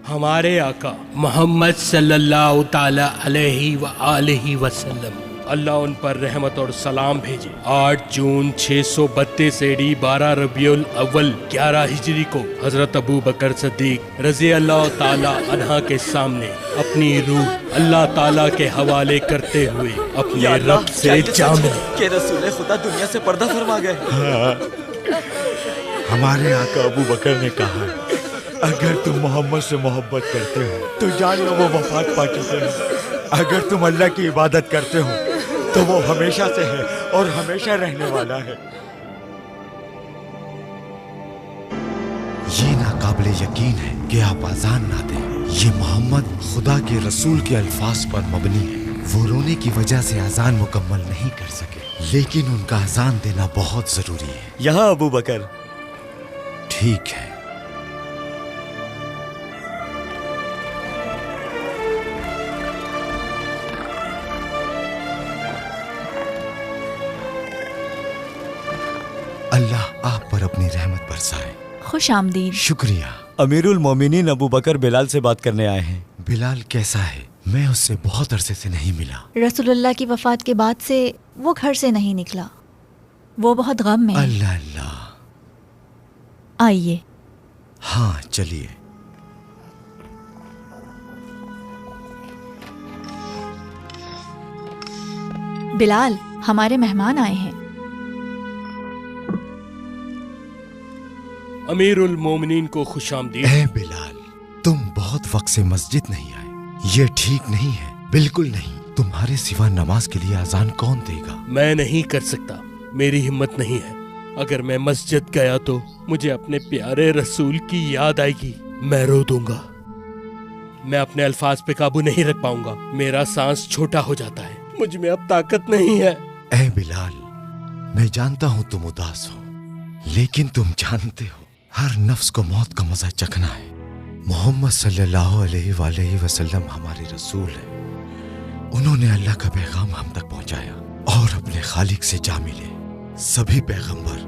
हमारे आका मोहम्मद सल्लल्लाहु ताला अलैहि व आलिहि वसल्लम, अल्लाह उन पर रहमत और सलाम भेजे, 8 जून 632 एडी 12 रबियुल अव्वल 11 हिजरी को हजरत अबू बकर सिद्दीक रज़ी अल्लाह ताला अन्हा के सामने अपनी रूह अल्लाह ताला के हवाले करते हुए अपने रब से जा मिले कि रसूल खुदा दुनिया से पर्दा फरमा गए। हाँ, हमारे आका अबू बकर ने कहा, अगर तुम मोहम्मद से मोहब्बत करते हो तो जान लो वो वफात पा चुके हैं। अगर तुम अल्लाह की इबादत करते हो तो वो हमेशा से है और हमेशा रहने वाला है। ये नाकाबिले यकीन है कि आप आजान ना दें। ये मोहम्मद खुदा के रसूल के अल्फाज पर मबनी है। वो रोने की वजह से अजान मुकम्मल नहीं कर सके, लेकिन उनका अजान देना बहुत जरूरी है। यहाँ अबू बकर। ठीक है। अल्लाह आप पर अपनी रहमत बरसाए। खुश आमदीद। शुक्रिया। अमीरुल मोमिनीन अबू बकर बिलाल से बात करने आए हैं। बिलाल कैसा है? मैं उससे बहुत अरसे से नहीं मिला। रसूलुल्लाह की वफात के बाद से वो घर से नहीं निकला। वो बहुत गम में है। अल्लाह अल्लाह। आइए। हाँ चलिए। बिलाल, हमारे मेहमान आए हैं। अमीरुल मोमिनीन को खुशामदीद। ए बिलाल, तुम बहुत वक्त से मस्जिद नहीं आए। ये ठीक नहीं है, बिल्कुल नहीं। तुम्हारे सिवा नमाज के लिए अजान कौन देगा? मैं नहीं कर सकता, मेरी हिम्मत नहीं है। अगर मैं मस्जिद गया तो मुझे अपने प्यारे रसूल की याद आएगी। मैं रो दूंगा। मैं अपने अल्फाज पे काबू नहीं रख पाऊंगा। मेरा सांस छोटा हो जाता है। मुझ में अब ताकत नहीं है। ए बिलाल, मैं जानता हूँ तुम उदास हो, लेकिन तुम जानते हो हर नफ्स को मौत का मजा चखना है। मोहम्मद सल्लल्लाहु अलैहि वसल्लम हमारे रसूल हैं। उन्होंने अल्लाह का पैगाम हम तक पहुंचाया और अपने खालिक से जा मिले। सभी पैगंबर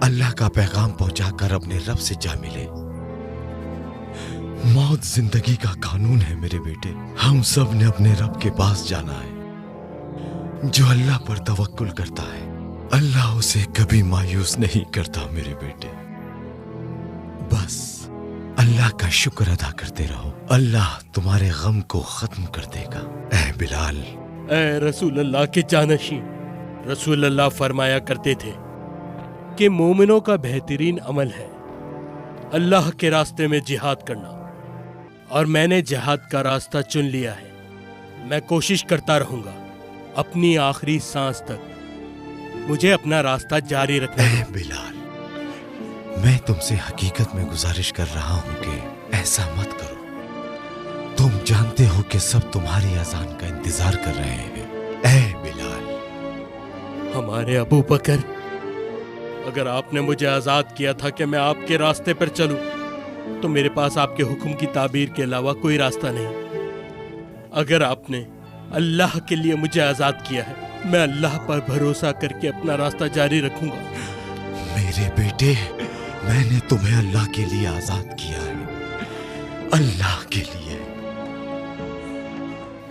अल्लाह का पैगाम पहुंचाकर अपने रब से जा मिले। मौत जिंदगी का कानून है मेरे बेटे। हम सब ने अपने रब के पास जाना है। जो अल्लाह पर तवक्कुल करता है, अल्लाह उसे कभी मायूस नहीं करता मेरे बेटे। बस अल्लाह का शुक्र अदा करते रहो, अल्लाह तुम्हारे गम को खत्म कर देगा। ए बिलाल। ए रसूल अल्लाह के जानशीं, रसूल अल्लाह फरमाया करते थे कि मोमिनों का बेहतरीन अमल है अल्लाह के रास्ते में जिहाद करना, और मैंने जिहाद का रास्ता चुन लिया है। मैं कोशिश करता रहूंगा अपनी आखिरी सांस तक। मुझे अपना रास्ता जारी रखना है। बिलाल, मैं तुमसे हकीकत में गुजारिश कर रहा हूं कि ऐसा मत करो। तुम जानते हो कि सब तुम्हारी अजान का इंतजार कर रहे हैं। ए बिलाल। हमारे अबू बकर, अगर आपने मुझे आजाद किया था कि मैं आपके रास्ते पर चलूं, तो मेरे पास आपके हुक्म की ताबीर के अलावा कोई रास्ता नहीं। अगर आपने अल्लाह के लिए मुझे आजाद किया है, मैं अल्लाह पर भरोसा करके अपना रास्ता जारी रखूंगा। मेरे बेटे, मैंने तुम्हें अल्लाह के लिए आजाद किया है, अल्लाह के लिए।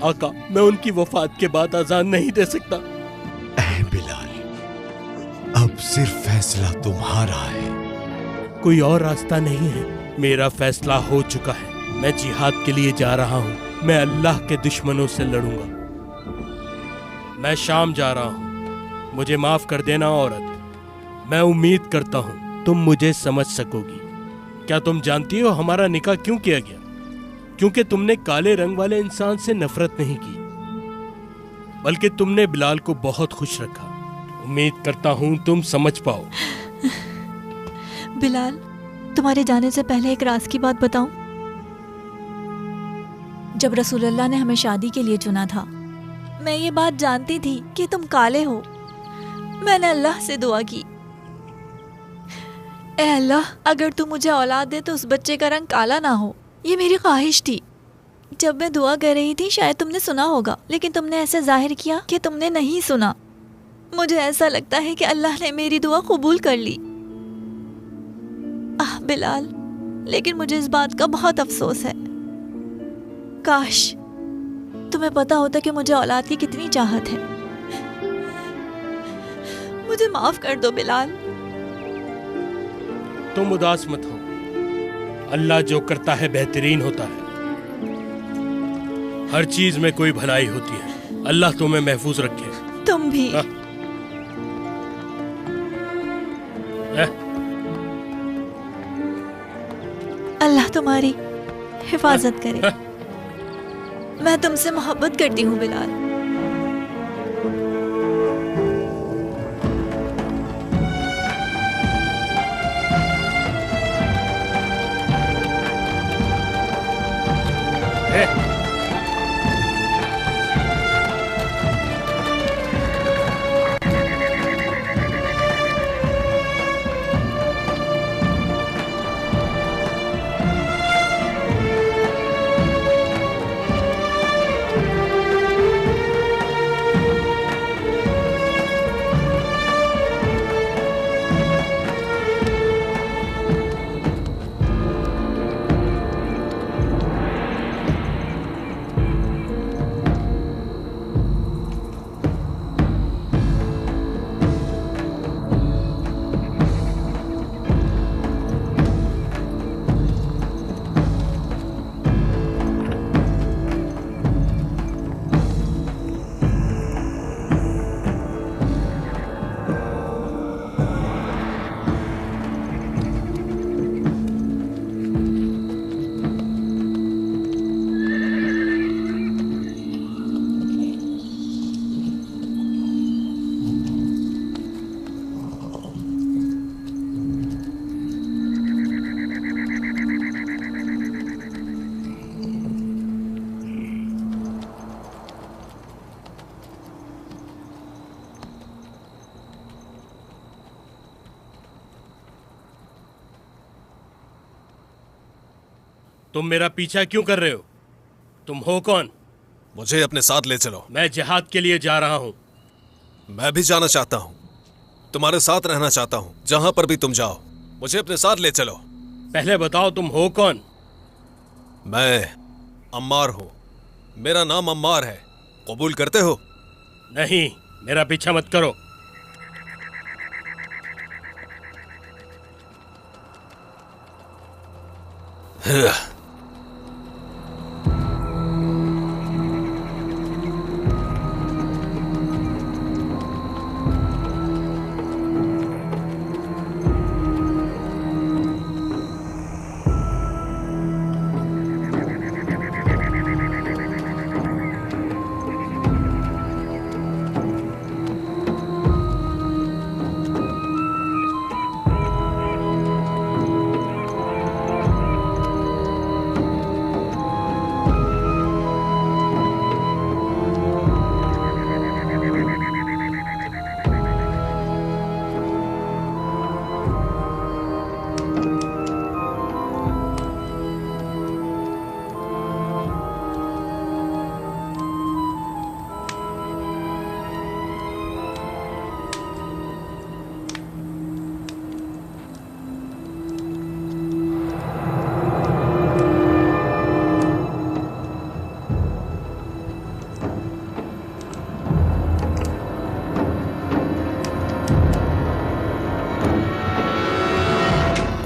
आका, मैं उनकी वफात के बाद आजान नहीं दे सकता। ए बिलाल, अब सिर्फ फैसला तुम्हारा है। कोई और रास्ता नहीं है। मेरा फैसला हो चुका है। मैं जिहाद के लिए जा रहा हूँ। मैं अल्लाह के दुश्मनों से लड़ूंगा। मैं शाम जा रहा हूँ। मुझे माफ कर देना औरत। मैं उम्मीद करता हूँ तुम मुझे समझ सकोगी। क्या तुम जानती हो हमारा निकाह क्यों किया गया? क्योंकि तुमने काले रंग वाले इंसान से नफरत नहीं की, बल्कि तुमने बिलाल को बहुत खुश रखा। उम्मीद करता हूँ तुम समझ पाओ। बिलाल, तुम्हारे जाने से पहले एक राज की बात बताऊं? जब रसूलुल्लाह ने हमें शादी के लिए चुना था, मैं ये बात जानती थी कि तुम काले हो। मैंने अल्लाह से दुआ की, ए अल्लाह, अगर तू मुझे औलाद दे तो उस बच्चे का रंग काला ना हो। ये मेरी ख्वाहिश थी। जब मैं दुआ कर रही थी, शायद तुमने सुना होगा, लेकिन तुमने ऐसे जाहिर किया कि तुमने नहीं सुना। मुझे ऐसा लगता है कि अल्लाह ने मेरी दुआ कबूल कर ली। आह बिलाल, लेकिन मुझे इस बात का बहुत अफसोस है। काश तुम्हें पता होता कि मुझे औलाद की कितनी चाहत है। मुझे माफ कर दो बिलाल। तुम उदास मत हो, अल्लाह जो करता है बेहतरीन होता है। हर चीज में कोई भलाई होती है। अल्लाह तुम्हें महफूज रखे। तुम भी। अल्लाह तुम्हारी हिफाजत करे। मैं तुमसे मोहब्बत करती हूँ बिलाल। तुम मेरा पीछा क्यों कर रहे हो? तुम हो कौन? मुझे अपने साथ ले चलो। मैं जिहाद के लिए जा रहा हूं। मैं भी जाना चाहता हूं, तुम्हारे साथ रहना चाहता हूं। जहां पर भी तुम जाओ मुझे अपने साथ ले चलो। पहले बताओ तुम हो कौन? मैं अम्मार हूं। मेरा नाम अम्मार है। कबूल करते हो? नहीं, मेरा पीछा मत करो।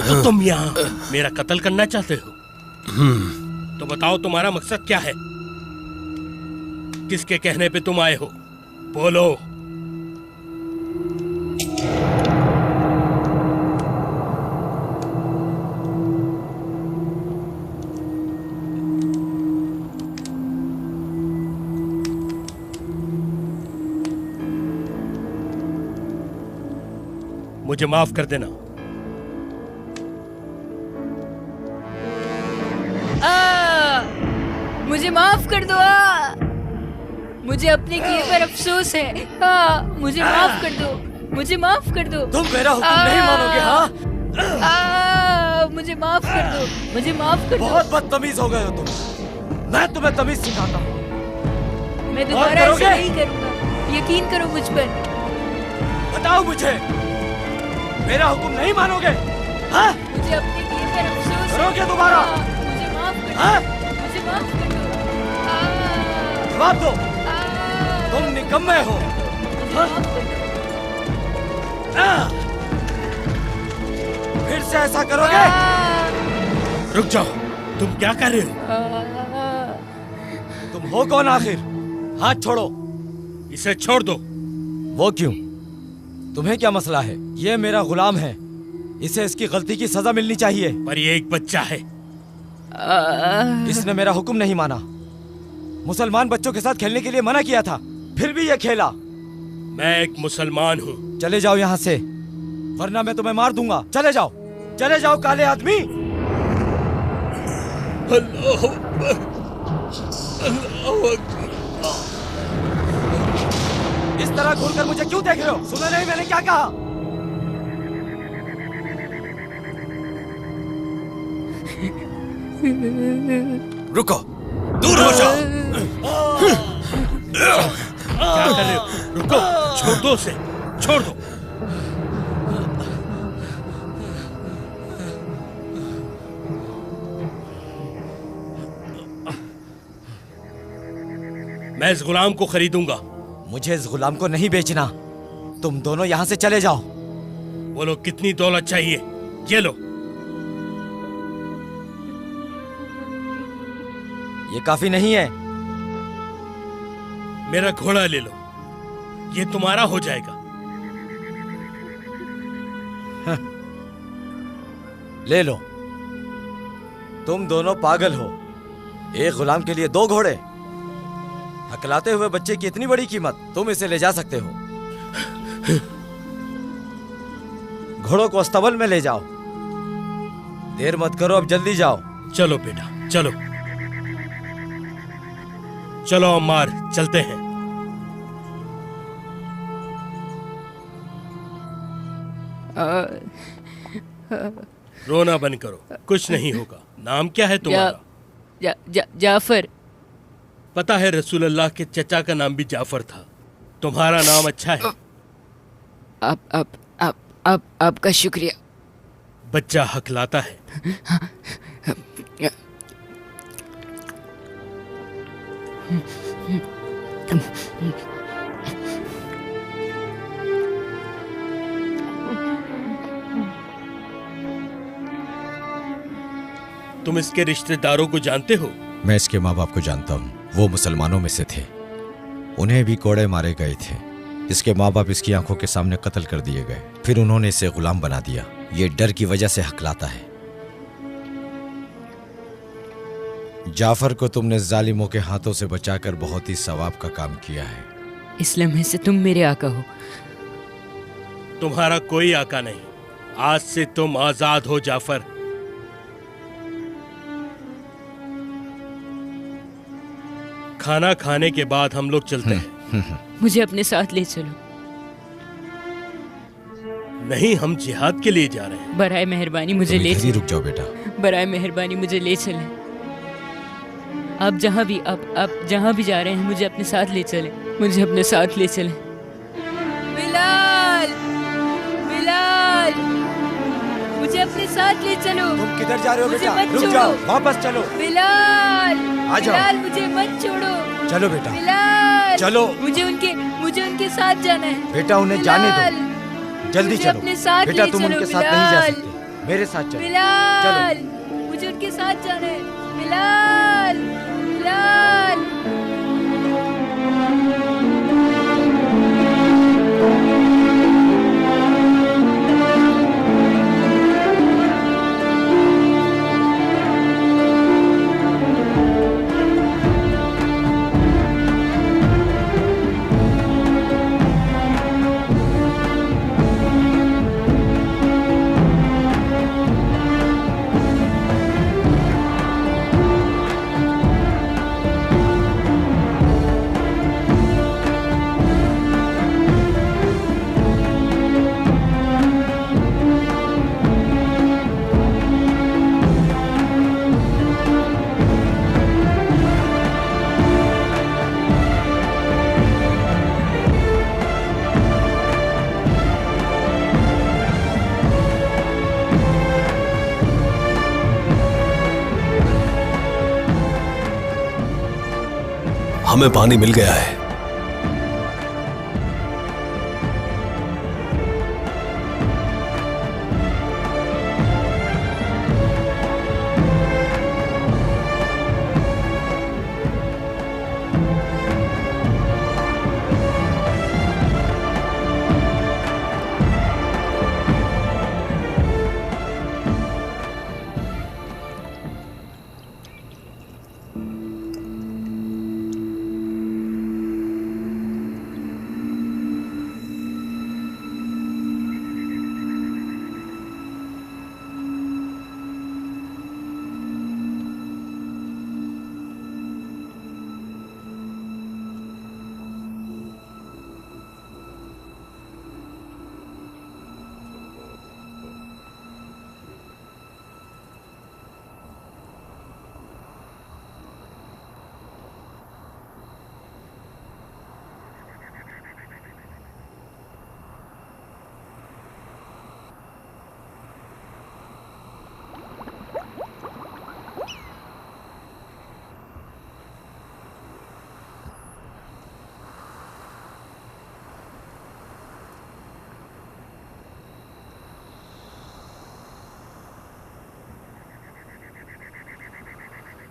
तो तुम यहाँ मेरा कत्ल करना चाहते हो? तो बताओ तुम्हारा मकसद क्या है? किसके कहने पे तुम आए हो? बोलो। मुझे माफ कर देना। मुझे माफ कर दो। मुझे अपने किए पर अफसोस है। मुझे माफ कर दो। मुझे माफ कर दो। तुम मेरा हुक्म नहीं मानोगे? हाँ, मुझे माफ कर दो। मुझे माफ कर दो। बहुत बदतमीज हो गए हो तुम। मैं तुम्हें तमीज सिखाता हूँ। मैं दोबारा ऐसा नहीं करूँगा। यकीन करो मुझ पर। बताओ मुझे, मेरा हुक्म नहीं मानोगे? हाँ? मुझे अपने किए पर अफसोस करोगे दोबारा? मुझे माफ कर दो। मुझे माफ कर दो। जवाब दो, तुम निकम्मे हो। फिर से ऐसा करोगे? रुक जाओ, तुम क्या कर रहे हो? तुम हो कौन आखिर? हाथ छोड़ो। इसे छोड़ दो। वो क्यों? तुम्हें क्या मसला है? ये मेरा गुलाम है, इसे इसकी गलती की सजा मिलनी चाहिए। पर ये एक बच्चा है। इसने मेरा हुक्म नहीं माना। मुसलमान बच्चों के साथ खेलने के लिए मना किया था, फिर भी ये खेला। मैं एक मुसलमान हूँ। चले जाओ यहाँ से, वरना मैं तुम्हें मार दूंगा। चले जाओ, चले जाओ काले आदमी। अल्लाह अकबर, अल्लाह अकबर। इस तरह घूरकर मुझे क्यों देख रहे हो? सुना नहीं मैंने क्या कहा? रुको, दूर हो जाओ। क्या कर रहे हो? रुको, छोड़ दो उसे, छोड़ दो। मैं इस गुलाम को खरीदूंगा। मुझे इस गुलाम को नहीं बेचना। तुम दोनों यहाँ से चले जाओ। बोलो कितनी दौलत चाहिए? ये लो। ये काफी नहीं है। मेरा घोड़ा ले लो, ये तुम्हारा हो जाएगा। ले लो। तुम दोनों पागल हो। एक गुलाम के लिए 2 घोड़े? हकलाते हुए बच्चे की इतनी बड़ी कीमत? तुम इसे ले जा सकते हो। घोड़ों को अस्तबल में ले जाओ। देर मत करो, अब जल्दी जाओ। चलो बेटा, चलो चलो अम्मार, चलते हैं। रोना बंद करो, कुछ नहीं होगा। नाम क्या है तुम्हारा? जाफर। पता है रसूल अल्लाह के चचा का नाम भी जाफर था। तुम्हारा नाम अच्छा है। आपका शुक्रिया। बच्चा हकलाता है। तुम इसके रिश्तेदारों को जानते हो? मैं इसके माँ बाप को जानता हूँ। वो मुसलमानों में से थे, उन्हें भी कोड़े मारे गए थे। इसके माँ बाप इसकी आंखों के सामने कत्ल कर दिए गए, फिर उन्होंने इसे गुलाम बना दिया। ये डर की वजह से हकलाता है। जाफर को तुमने जालिमों के हाथों से बचाकर बहुत ही सवाब का काम किया है। इस लम्हे से तुम मेरे आका हो। तुम्हारा कोई आका नहीं। आज से तुम आजाद हो जाफर। खाना खाने के बाद हम लोग चलते हैं। मुझे अपने साथ ले चलो। नहीं, हम जिहाद के लिए जा रहे हैं। बराए मेहरबानी मुझे ले चलो। रुक जाओ बेटा। बराए मेहरबानी मुझे ले चलें। आप जहाँ भी जा रहे हैं मुझे अपने साथ ले चलें। मुझे अपने साथ ले चलें। बिलाल, बिलाल, मुझे अपने साथ ले चलो। तुम किधर जा रहे हो बेटा? मुझे मत रुक जाओ, छोड़ो। वापस चलो। बिलाल, आ जाओ। बिलाल मुझे मत छोड़ो। चलो बेटा, बिलाल, चलो। मुझे उनके साथ जाना है। बेटा उन्हें जाने दो। जल्दी मुझे चलो अपने साथ बेटा, ले तुम चलो, उनके साथ नहीं जा बिलाल। सकते। मेरे साथ चलो। बिलाल, मुझे उनके साथ जाना है। बिलाल, बिलाल। हमें पानी मिल गया है।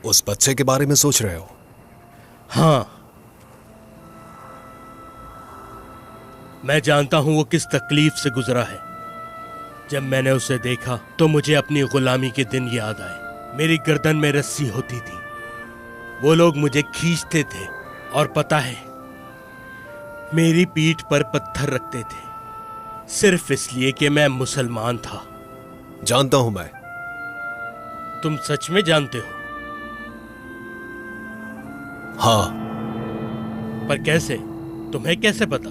उस बच्चे के बारे में सोच रहे हो? हाँ, मैं जानता हूं वो किस तकलीफ से गुजरा है। जब मैंने उसे देखा तो मुझे अपनी गुलामी के दिन याद आए। मेरी गर्दन में रस्सी होती थी, वो लोग मुझे खींचते थे और पता है मेरी पीठ पर पत्थर रखते थे, सिर्फ इसलिए कि मैं मुसलमान था। जानता हूं मैं। तुम सच में जानते हो? हाँ। पर कैसे? तुम्हें कैसे पता?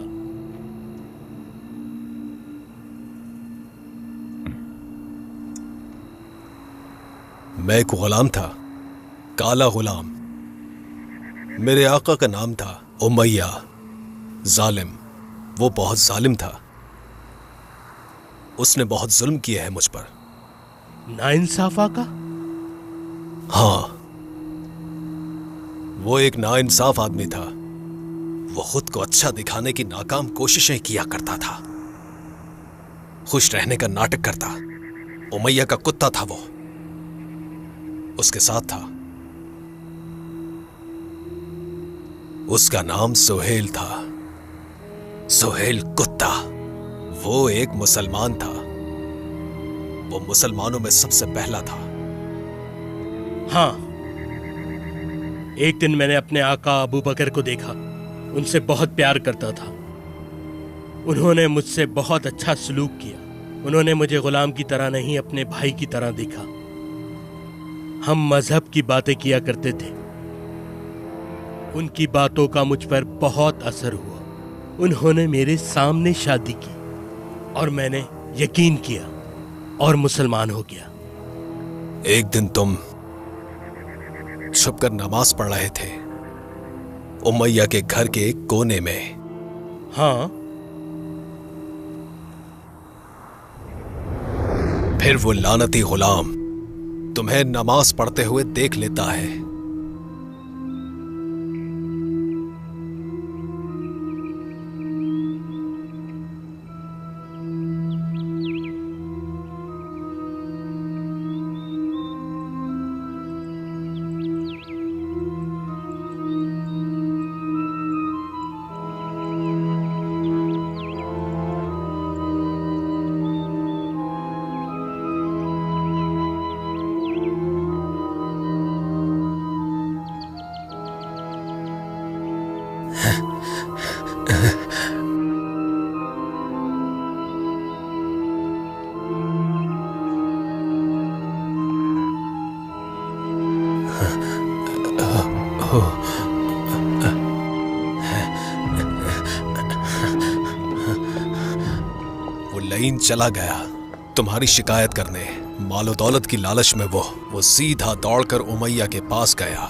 मैं एक गुलाम था, काला गुलाम। मेरे आका का नाम था उमैया जालिम। वो बहुत जालिम था, उसने बहुत जुल्म किया है मुझ पर। नाइंसाफा का? हाँ, वो एक नाइंसाफ आदमी था। वो खुद को अच्छा दिखाने की नाकाम कोशिशें किया करता था, खुश रहने का नाटक करता। उमैया का कुत्ता था वो, उसके साथ था। उसका नाम सुहेल था, सुहेल कुत्ता। वो एक मुसलमान था, वो मुसलमानों में सबसे पहला था। हाँ, एक दिन मैंने अपने आका अबू बकर को देखा, उनसे बहुत प्यार करता था। उन्होंने मुझसे बहुत अच्छा सलूक किया। उन्होंने मुझे गुलाम की तरह नहीं, अपने भाई की तरह देखा। हम मजहब की बातें किया करते थे। उनकी बातों का मुझ पर बहुत असर हुआ। उन्होंने मेरे सामने शादी की और मैंने यकीन किया और मुसलमान हो गया। एक दिन तुम छुपकर नमाज पढ़ रहे थे उमैया के घर के एक कोने में। हाँ। फिर वो लानती गुलाम तुम्हें नमाज पढ़ते हुए देख लेता है। चला गया तुम्हारी शिकायत करने। मालो दौलत की लालच में वो सीधा दौड़कर उमैया के पास गया।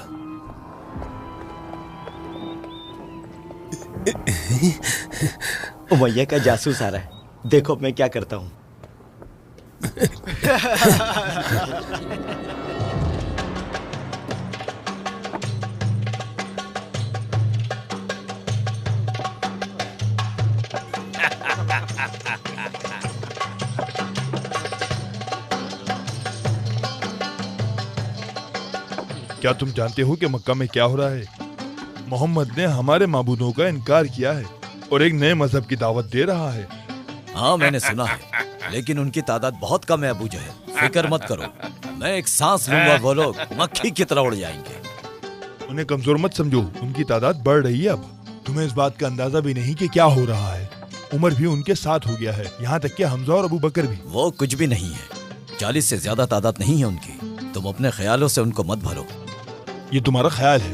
उमैया का जासूस आ रहा है, देखो मैं क्या करता हूं। क्या तुम जानते हो कि मक्का में क्या हो रहा है? मोहम्मद ने हमारे माबूदों का इनकार किया है और एक नए मजहब की दावत दे रहा है। हाँ मैंने सुना है, लेकिन उनकी तादाद बहुत कम है अबू जहल। फिक्र मत करो, मैं एक सांस लूंगा, वो लोग मक्खी की तरह उड़ जाएंगे। उन्हें कमजोर मत समझो, उनकी तादाद बढ़ रही है अब। तुम्हें इस बात का अंदाजा भी नहीं कि क्या हो रहा है। उमर भी उनके साथ हो गया है, यहाँ तक कि हमजा और अबू बकर भी। वो कुछ भी नहीं है, 40 से ज्यादा तादाद नहीं है उनकी। तुम अपने ख्यालों से उनको मत भरो। ये तुम्हारा ख्याल है,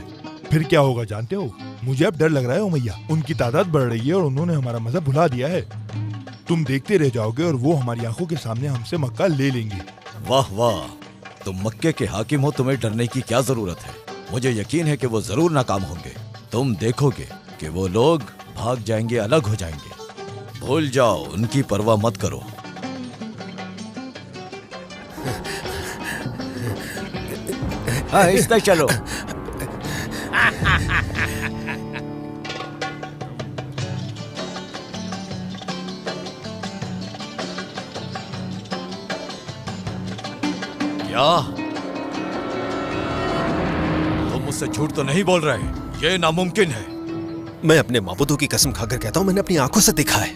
फिर क्या होगा जानते हो? मुझे अब डर लग रहा है उमैया, उनकी तादाद बढ़ रही है और उन्होंने हमारा मजहब भुला दिया है। तुम देखते रह जाओगे और वो हमारी आंखों के सामने हमसे मक्का ले लेंगे। वाह वाह, तुम मक्के के हाकिम हो, तुम्हें डरने की क्या जरूरत है। मुझे यकीन है कि वो जरूर नाकाम होंगे। तुम देखोगे कि वो लोग भाग जाएंगे, अलग हो जाएंगे। भूल जाओ, उनकी परवाह मत करो। हाँ इस तक चलो। क्या तुम मुझसे झूठ तो नहीं बोल रहे? ये नामुमकिन है। मैं अपने माबूदों की कसम खाकर कहता हूं, मैंने अपनी आंखों से देखा है।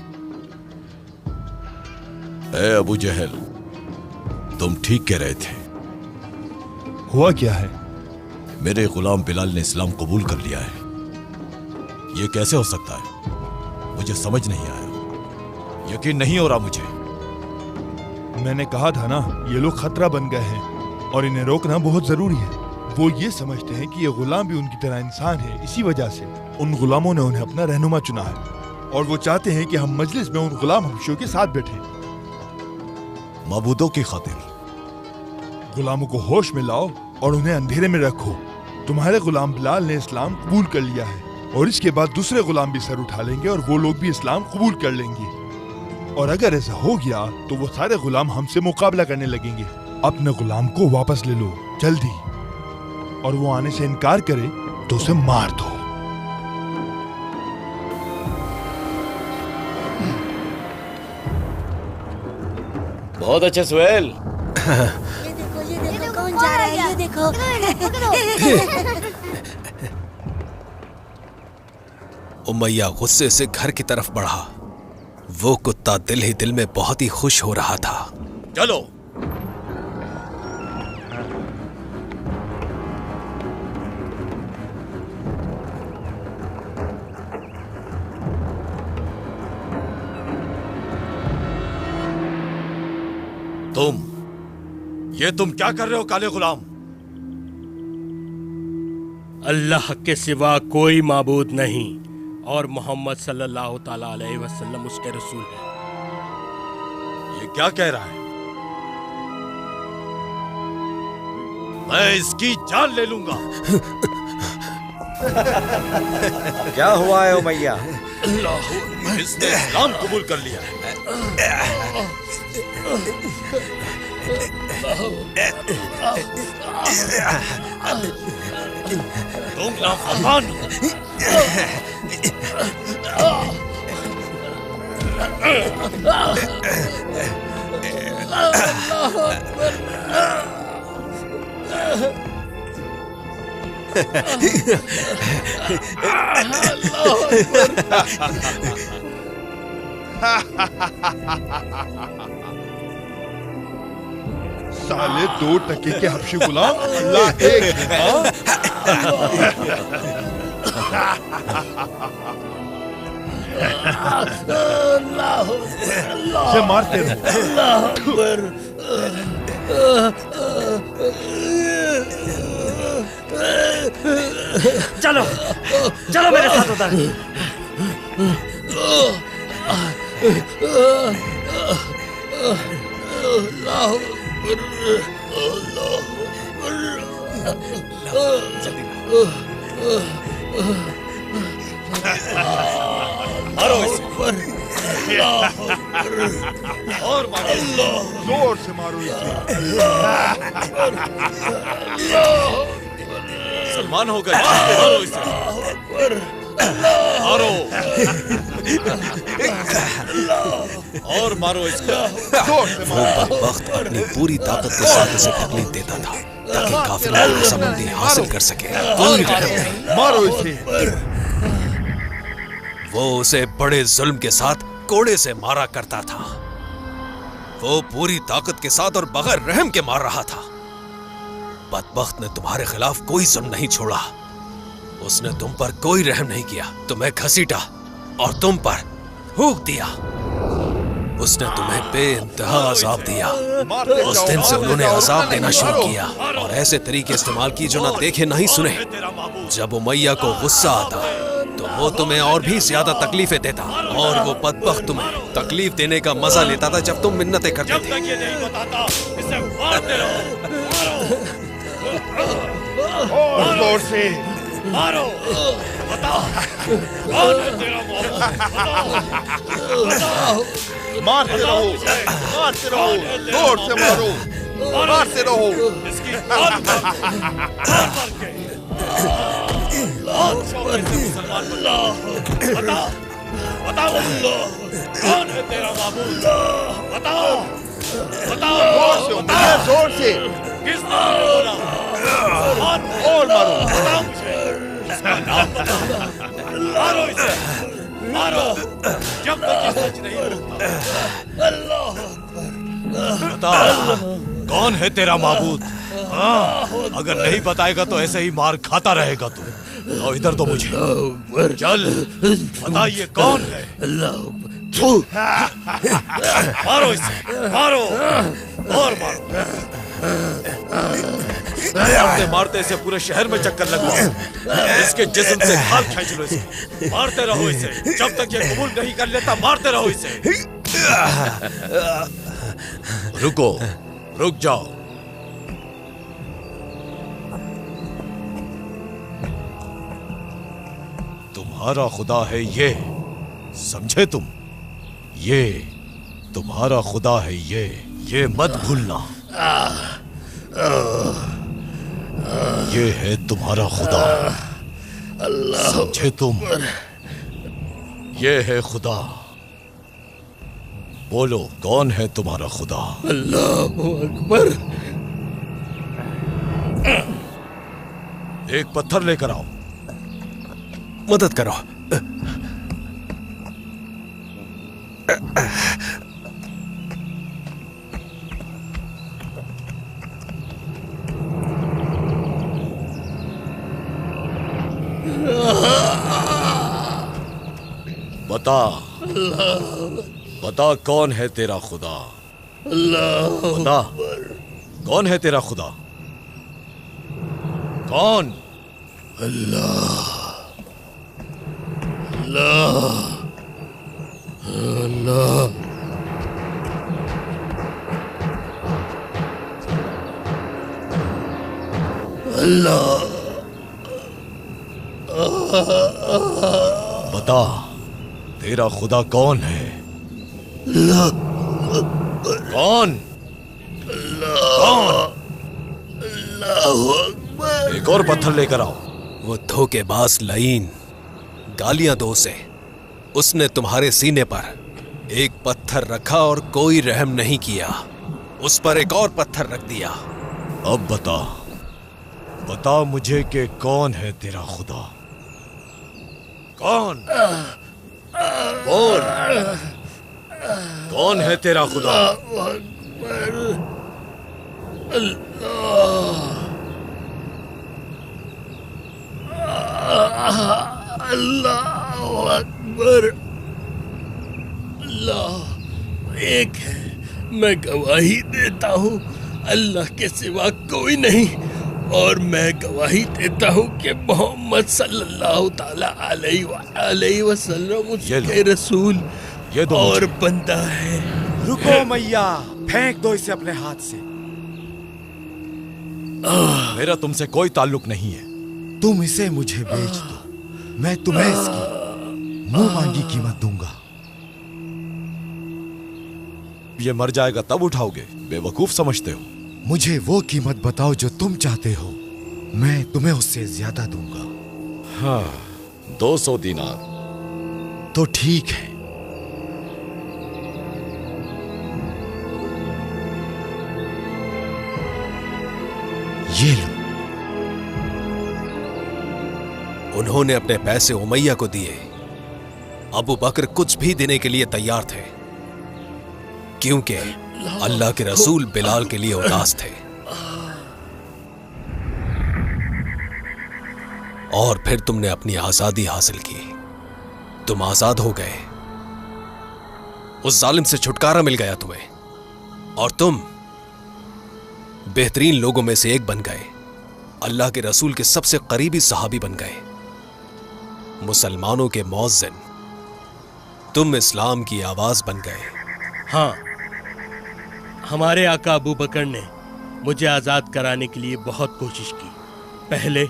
ए अबू जहल, तुम ठीक कह रहे थे। हुआ क्या है? मेरे गुलाम बिलाल ने इस्लाम कबूल कर लिया है। ये कैसे हो सकता है? मुझे समझ नहीं आया, यकीन नहीं हो रहा मुझे। मैंने कहा था ना, ये लोग खतरा बन गए हैं और इन्हें रोकना बहुत जरूरी है। वो ये समझते हैं कि ये गुलाम भी उनकी तरह इंसान है, इसी वजह से उन गुलामों ने उन्हें अपना रहनुमा चुना है और वो चाहते हैं कि हम मजलिस में उन गुलाम हबशियों के साथ बैठे। माबूदों की खातिर गुलामों को होश में लाओ और उन्हें अंधेरे में रखो। तुम्हारे गुलाम बिलाल ने इस्लाम कबूल कर लिया है और इसके बाद दूसरे गुलाम भी सर उठा लेंगे और वो लोग भी इस्लाम कबूल कर लेंगे। और अगर ऐसा हो गया तो वो सारे गुलाम हमसे मुकाबला करने लगेंगे। अपने गुलाम को वापस ले लो जल्दी, और वो आने से इनकार करे तो उसे मार दो। बहुत अच्छा सुहेल। ये देखो कौन जा रहा है, ये देखो। उमैया गुस्से से घर की तरफ बढ़ा। वो कुत्ता दिल ही दिल में बहुत ही खुश हो रहा था। चलो। तुम क्या कर रहे हो काले गुलाम? अल्लाह के सिवा कोई माबूद नहीं और मोहम्मद सल्लल्लाहु ताला अलैहि वसल्लम उसके रसूल हैं। ये क्या कह रहा है? मैं इसकी जान ले लूंगा। क्या हुआ है उमैया? इसने इस्लाम कबूल कर लिया है। तुम नाफरमान हो। साले 2 टके के हबशी गुलाम, अल्लाह एक से मारते चलो चलो मेरे साथ उधर। मारो इसे। और मारो, जोर से मारो इसे। सलमान हो गए। मारो इसे, मारो और मारो इसको। जोर से मारो। वक्त अपनी पूरी ताकत के साथ उसे तकलीफ देता था। ताकि काफिर रजामंदी हासिल कर सके। कोई रहम नहीं। मारो इसे। वो उसे बड़े जुल्म के साथ कोड़े से मारा करता था। वो पूरी ताकत के साथ और बगैर रहम के मार रहा था। बदबख्त ने तुम्हारे खिलाफ कोई जुल्म नहीं छोड़ा। उसने तुम पर कोई रहम नहीं किया, तुम्हें घसीटा और तुम पर फूंक दिया। उसने तुम्हें बेइंतहा अज़ाब दिया। उस दिन से उन्होंने अज़ाब देना शुरू किया और ऐसे तरीके इस्तेमाल किए जो ना देखे ना ही सुने। जब उमैया को गुस्सा आता तो वो तुम्हें और भी ज्यादा तकलीफें देता और वो बदबख्त तुम्हें तकलीफ देने का मजा लेता था जब तुम मिन्नतें करते थे। और जोर से मारो। बताओ कौन है तेरा मारते रहो, मारते रहो, जोर से मारो, मारते रहो। इसकी मुसलमान बताओ, बताओ कौन है तेरा माबूद? बताओ, बताओ, जोर से किसने बोला? और मारो। बताओ मुझे, इसका नाम बताओ। मारो इसे, मारो जब तक ये सच नहीं होता। बता कौन है तेरा माबूद? हाँ, अगर नहीं बताएगा तो ऐसे ही मार खाता रहेगा तू। तो इधर तो मुझे चल बता ये कौन है? मारो इसे, मारो और मारो। मारते मारते इसे पूरे शहर में चक्कर लगवाओ। इसके जिस्म से खाल खींच लो इसे। मारते रहो इसे जब तक ये कबूल नहीं कर लेता। मारते रहो इसे। रुको, रुक जाओ। तुम्हारा खुदा है ये, समझे तुम? ये तुम्हारा खुदा है ये मत भूलना। ये है तुम्हारा खुदा, समझे तुम? ये है खुदा। बोलो कौन है तुम्हारा खुदा? अल्लाहु अकबर। एक पत्थर लेकर आओ। मदद करो। बता, बता कौन है तेरा खुदा? बता कौन है तेरा खुदा? कौन? अल्लाह, अल्लाह, अल्लाह। अल्लाह। बता तेरा खुदा कौन है? कौन? कौन? एक और पत्थर लेकर आओ। वो धोखेबाज लईन, गालियां दो उसे। उसने तुम्हारे सीने पर एक पत्थर रखा और कोई रहम नहीं किया। उस पर एक और पत्थर रख दिया। अब बता, बता मुझे कि कौन है तेरा खुदा? कौन? बोल, कौन है तेरा खुदा? अल्लाह अकबर। अल्लाह एक है, मैं गवाही देता हूँ अल्लाह के सिवा कोई नहीं, और मैं गवाही देता हूँ कि मोहम्मद सल्लल्लाहु ताला अलैहि वसल्लम उसके रसूल ये दो और बंदा है। रुको मैया, फेंक दो इसे अपने हाथ से। मेरा तुमसे कोई ताल्लुक नहीं है। तुम इसे मुझे बेच दो, मैं तुम्हें इसकी मुंह मांगी कीमत दूंगा। ये मर जाएगा तब उठाओगे? बेवकूफ समझते हो? मुझे वो कीमत बताओ जो तुम चाहते हो, मैं तुम्हें उससे ज्यादा दूंगा। हाँ, 200 दीनार। तो ठीक है। ये लो। उन्होंने अपने पैसे उमैया को दिए। अबू बकर कुछ भी देने के लिए तैयार थे, क्योंकि अल्लाह के रसूल बिलाल के लिए उदास थे। और फिर तुमने अपनी आजादी हासिल की, तुम आजाद हो गए, उस जालिम से छुटकारा मिल गया तुम्हें, और तुम बेहतरीन लोगों में से एक बन गए, अल्लाह के रसूल के सबसे करीबी सहाबी बन गए, मुसलमानों के मौज़िन, तुम इस्लाम की आवाज बन गए। हाँ, हमारे आका अबू बकर ने मुझे आजाद कराने के लिए बहुत कोशिश की। पहले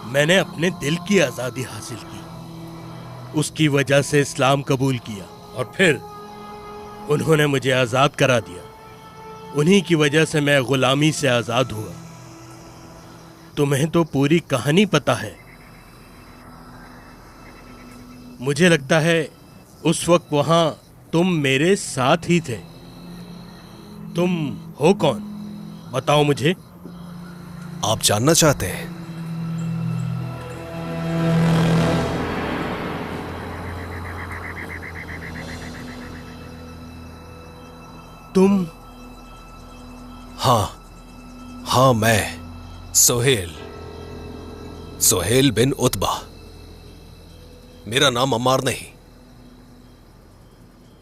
मैंने अपने दिल की आजादी हासिल की, उसकी वजह से इस्लाम कबूल किया, और फिर उन्होंने मुझे आजाद करा दिया। उन्हीं की वजह से मैं गुलामी से आजाद हुआ। तुम्हें तो पूरी कहानी पता है। मुझे लगता है उस वक्त वहां तुम मेरे साथ ही थे। तुम हो कौन, बताओ मुझे। आप जानना चाहते हैं? तुम? हाँ, मैं सोहेल बिन उतबा। मेरा नाम अम्मार नहीं,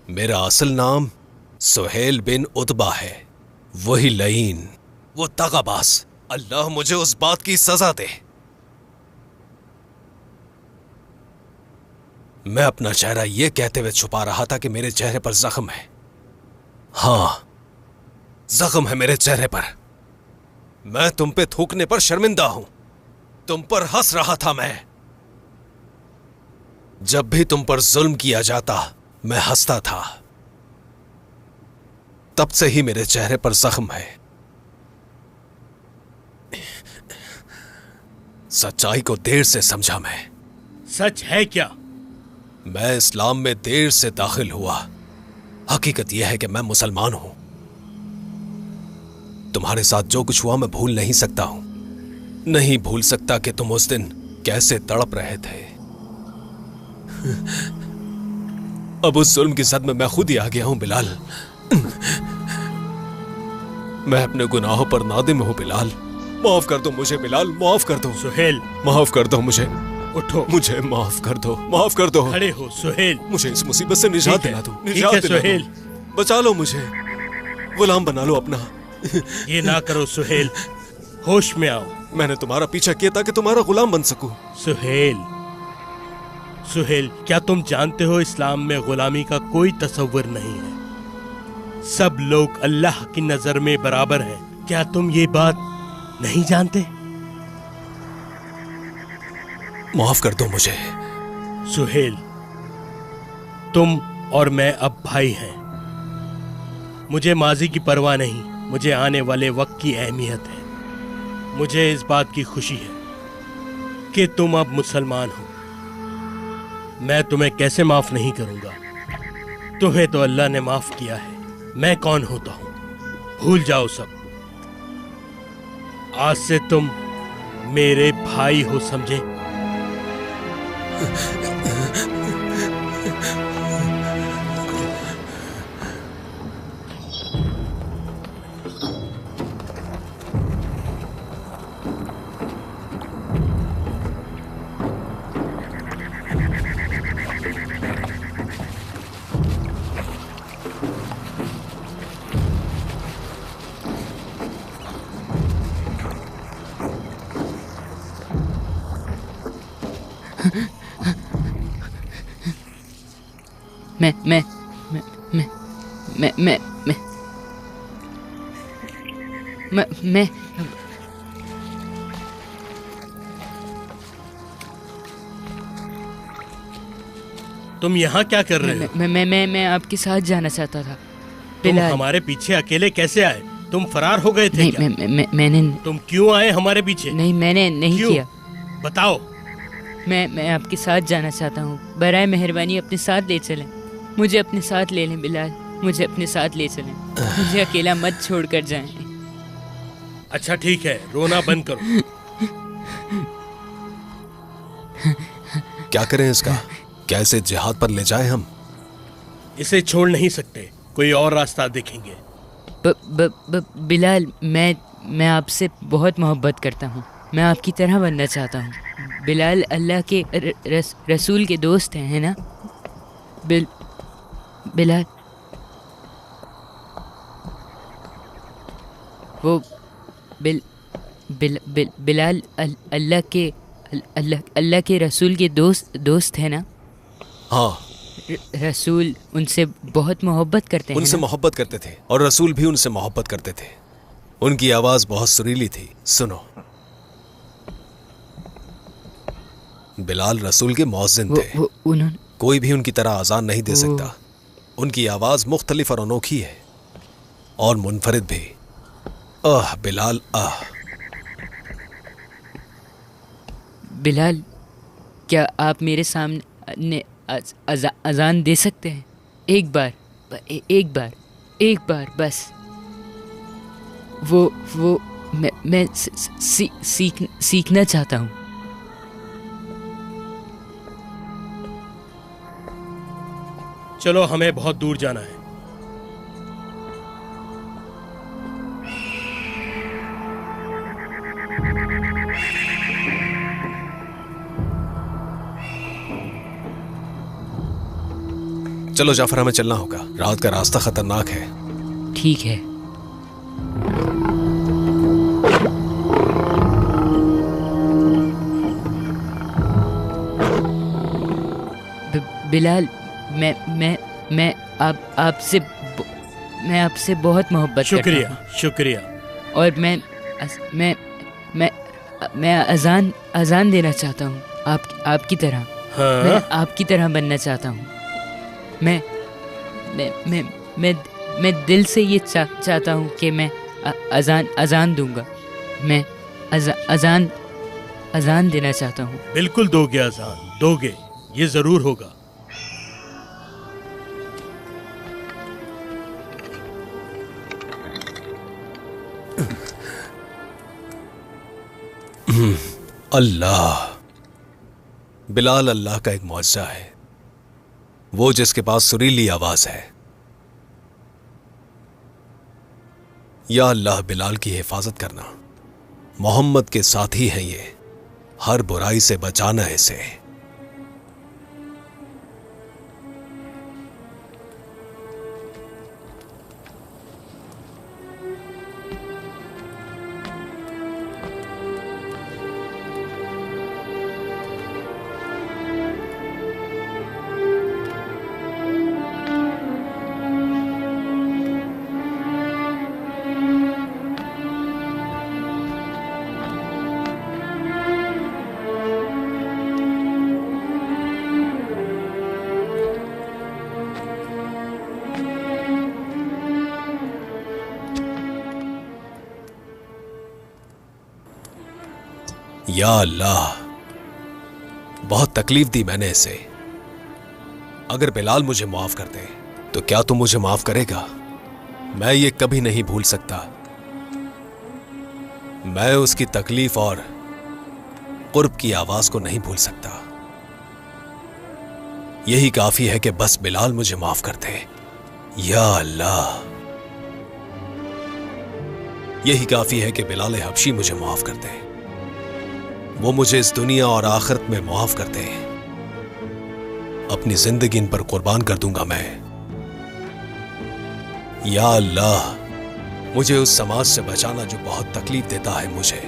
मेरा असल नाम सोहेल बिन उतबा है। वही लईन, वो दगाबाज, अल्लाह मुझे उस बात की सजा दे। मैं अपना चेहरा यह कहते हुए छुपा रहा था कि मेरे चेहरे पर जख्म है। हाँ, जख्म है मेरे चेहरे पर। मैं तुम पे थूकने पर शर्मिंदा हूं। तुम पर हंस रहा था मैं। जब भी तुम पर जुल्म किया जाता मैं हंसता था। तब से ही मेरे चेहरे पर जख्म है। सच्चाई को देर से समझा मैं। सच है क्या? मैं इस्लाम में देर से दाखिल हुआ। हकीकत यह है कि मैं मुसलमान हूं। तुम्हारे साथ जो कुछ हुआ मैं भूल नहीं सकता हूं। नहीं भूल सकता कि तुम उस दिन कैसे तड़प रहे थे। अब उस जुल्म की सद में मैं खुद ही आ गया हूं बिलाल। मैं अपने गुनाहों पर नादिम हूं बिलाल। माफ कर दो मुझे बिलाल, माफ कर दो। सुहेल, माफ कर दो मुझे। उठो, मुझे माफ कर दो, माफ कर दो। खड़े हो सुहेल। मुझे इस मुसीबत से निजात दिला दो, निजात दिला सुहेल। दो। बचा लो मुझे, गुलाम बना लो अपना। ये ना करो सुहेल, होश में आओ। मैंने तुम्हारा पीछा किया ताकि तुम्हारा गुलाम बन सकूं। सुहेल, क्या तुम जानते हो इस्लाम में गुलामी का कोई तस्वर नहीं है। सब लोग अल्लाह की नजर में बराबर हैं। क्या तुम ये बात नहीं जानते? माफ कर दो मुझे। सुहेल, तुम और मैं अब भाई हैं। मुझे माजी की परवाह नहीं, मुझे आने वाले वक्त की अहमियत है। मुझे इस बात की खुशी है कि तुम अब मुसलमान हो। मैं तुम्हें कैसे माफ नहीं करूंगा? तुम्हें तो अल्लाह ने माफ किया है। मैं कौन होता हूं? भूल जाओ सब। आज से तुम मेरे भाई हो, समझे? मैं तुम यहाँ क्या कर रहे हो? मैं आपके साथ जाना चाहता था। तुम हमारे पीछे अकेले कैसे आए? तुम फरार हो गए थे? नहीं, क्या? मैंने। तुम क्यों आए हमारे पीछे? नहीं, मैंने नहीं किया। बताओ। मैं आपके साथ जाना चाहता हूँ। बराए मेहरबानी अपने साथ ले चलें। मुझे अपने साथ ले लें बिलाल, मुझे अपने साथ ले चलें। मुझे अकेला मत छोड़कर जाएं। अच्छा ठीक है, रोना बंद करो। क्या करें इसका? क्या इसे जिहाद पर ले जाएं हम? इसे छोड़ नहीं सकते, कोई और रास्ता देखेंगे। बिलाल, मैं आपसे बहुत मोहब्बत करता हूँ। मैं आपकी तरह बनना चाहता हूँ। बिलाल अल्लाह के रसूल के दोस्त हैं, है ना? बिलाल, वो बिलाल अल्लाह के रसूल के दोस्त है ना? हाँ। रसूल उनसे बहुत मोहब्बत करते हैं। उनसे मोहब्बत करते थे और रसूल भी उनसे मोहब्बत करते थे। उनकी आवाज बहुत सुरीली थी। सुनो, बिलाल रसूल के मौज़िन थे। कोई भी उनकी तरह अजान नहीं दे सकता। उनकी आवाज मुख्तलिफ और अनोखी है और मुनफरिद भी। आह बिलाल, आह। बिलाल, क्या आप मेरे सामने अजान दे सकते हैं? एक बार बस। वो मैं सीखना चाहता हूँ। चलो, हमें बहुत दूर जाना है। चलो जाफर, हमें चलना होगा। रात का रास्ता खतरनाक है। ठीक है। बिलाल, मैं आपसे बहुत मोहब्बत करता हूँ। शुक्रिया। और मैं अजान देना चाहता हूँ आपकी तरह। हाँ? मैं आपकी तरह बनना चाहता हूँ। मैं दिल से ये चाहता हूँ कि मैं अजान दूंगा। मैं अजान देना चाहता हूँ। बिल्कुल दोगे अजान, दोगे, ये जरूर होगा। अल्लाह। बिलाल अल्लाह का एक मौजज़ा है, वो जिसके पास सुरीली आवाज है। या अल्लाह, बिलाल की हिफाजत करना। मोहम्मद के साथी हैं ये, हर बुराई से बचाना है इसे। या अल्लाह, बहुत तकलीफ दी मैंने इसे। अगर बिलाल मुझे माफ कर दे तो क्या तू मुझे माफ करेगा? मैं ये कभी नहीं भूल सकता। मैं उसकी तकलीफ और कुर्ब की आवाज को नहीं भूल सकता। यही काफी है कि बस बिलाल मुझे माफ कर दे। या अल्लाह, यही काफी है कि बिलाल हबशी मुझे माफ कर दे। वो मुझे इस दुनिया और आखिरत में माफ कर दे। अपनी जिंदगी इन पर कुर्बान कर दूंगा मैं। या अल्लाह, मुझे उस समाज से बचाना जो बहुत तकलीफ देता है मुझे।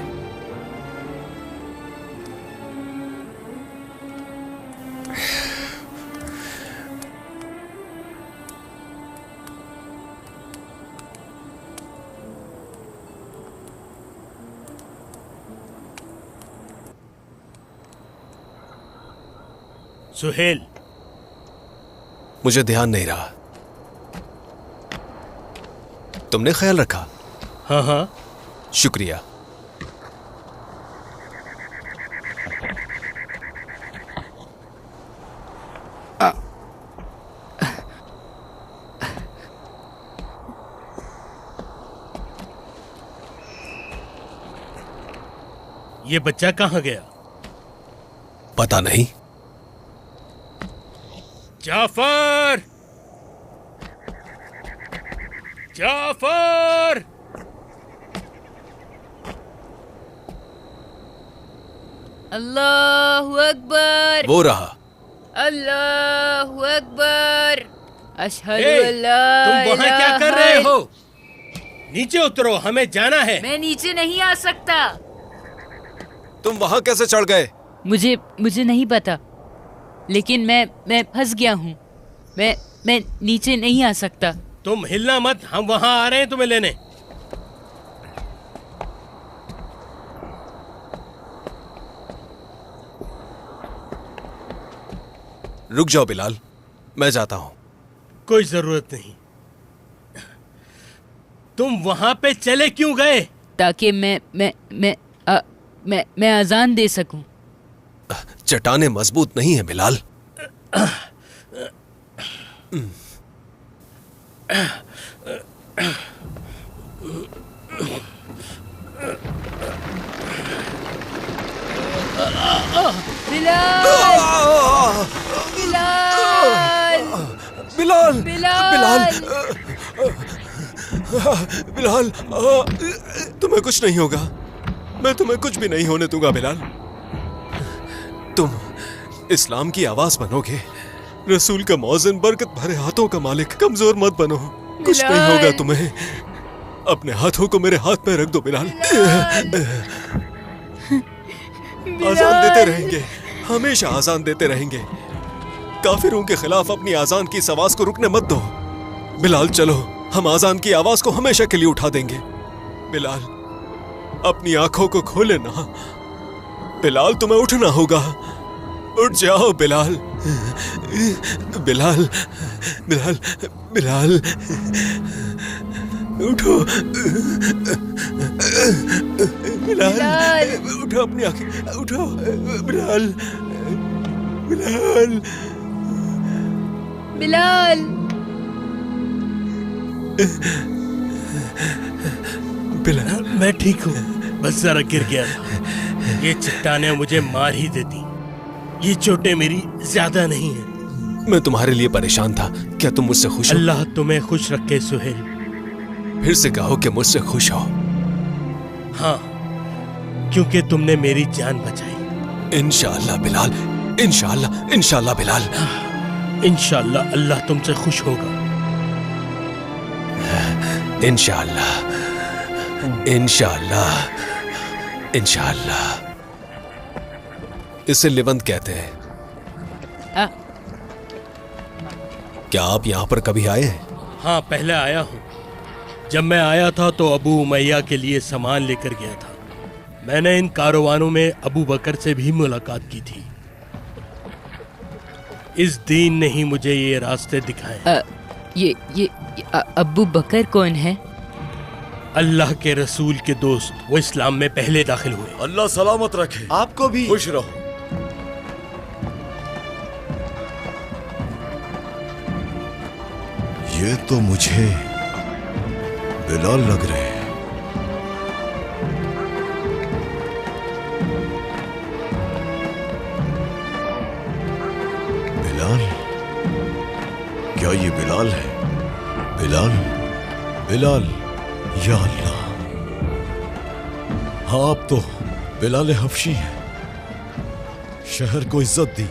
सुहेल, मुझे ध्यान नहीं रहा। तुमने ख्याल रखा? हाँ हाँ, शुक्रिया। ये बच्चा कहाँ गया? पता नहीं। जाफर! जाफर! अल्लाहु अकबर। वो रहा। अल्लाहु अकबर। अशहदु ए, अल्ला तुम वहाँ क्या कर रहे हो? नीचे उतरो, हमें जाना है। मैं नीचे नहीं आ सकता। तुम वहाँ कैसे चढ़ गए? मुझे नहीं पता, लेकिन मैं फंस गया हूँ। मैं नीचे नहीं आ सकता। तुम हिलना मत, हम वहाँ आ रहे हैं तुम्हें लेने। रुक जाओ बिलाल, मैं जाता हूँ। कोई जरूरत नहीं। तुम वहाँ पे चले क्यों गए? ताकि मैं अजान दे सकूं। चट्टानें मजबूत नहीं है बिलाल। बिलाल! बिलाल! बिलाल! बिलाल! तुम्हें कुछ नहीं होगा। मैं तुम्हें कुछ भी नहीं होने दूंगा बिलाल। तुम इस्लाम की आवाज बनोगे, रसूल का मौज़िन, बरकत भरे हाथों का मालिक। कमजोर मत बनो, कुछ नहीं होगा तुम्हें। अपने हाथों को मेरे हाथ में रख दो बिलाल। आजान देते रहेंगे, हमेशा आजान देते रहेंगे। काफिरों के खिलाफ अपनी आजान की इस आवाज को रुकने मत दो। बिलाल चलो, हम आजान की आवाज को हमेशा के लिए उठा देंगे। बिलाल अपनी आंखों को खोले ना। बिलाल तुम्हें उठना होगा, उठ जाओ बिलाल। बिलाल बिलाल बिलाल उठो। बिलाल उठो, अपनी आंखें उठो। बिलाल बिलाल बिलाल! बिलाल मैं ठीक हूँ, बस जरा गिर गया था। ये चट्टानें मुझे मार ही देती। ये चोटें मेरी ज्यादा नहीं है। मैं तुम्हारे लिए परेशान था। क्या तुम मुझसे खुश हो? अल्लाह तुम्हें खुश रखे सुहेल। फिर से कहो कि मुझसे खुश हो। हाँ, क्योंकि तुमने मेरी जान बचाई। इंशाअल्लाह बिलाल, इंशाअल्लाह, इंशाअल्लाह बिलाल। इंशाअल्लाह अल्लाह तुमसे खुश होगा। इंशाअल्लाह, इंशाअल्लाह, इंशाअल्लाह। इसे लिवंत कहते हैं। क्या आप यहाँ पर कभी आए हैं? हाँ, पहले आया हूँ। जब मैं आया था तो अबू उमैया के लिए सामान लेकर गया था। मैंने इन कारवानों में अबू बकर से भी मुलाकात की थी। इस दीन ने ही मुझे ये रास्ते दिखाए। ये अबू बकर कौन है? अल्लाह के रसूल के दोस्त, वो इस्लाम में पहले दाखिल हुए। अल्लाह सलामत रखे। आपको भी। खुश रहो। ये तो मुझे बिलाल लग रहे हैं। बिलाल? क्या ये बिलाल है? बिलाल, बिलाल, या अल्लाह! हाँ, आप तो बिलाल हफ्शी हैं। शहर को इज्जत दी।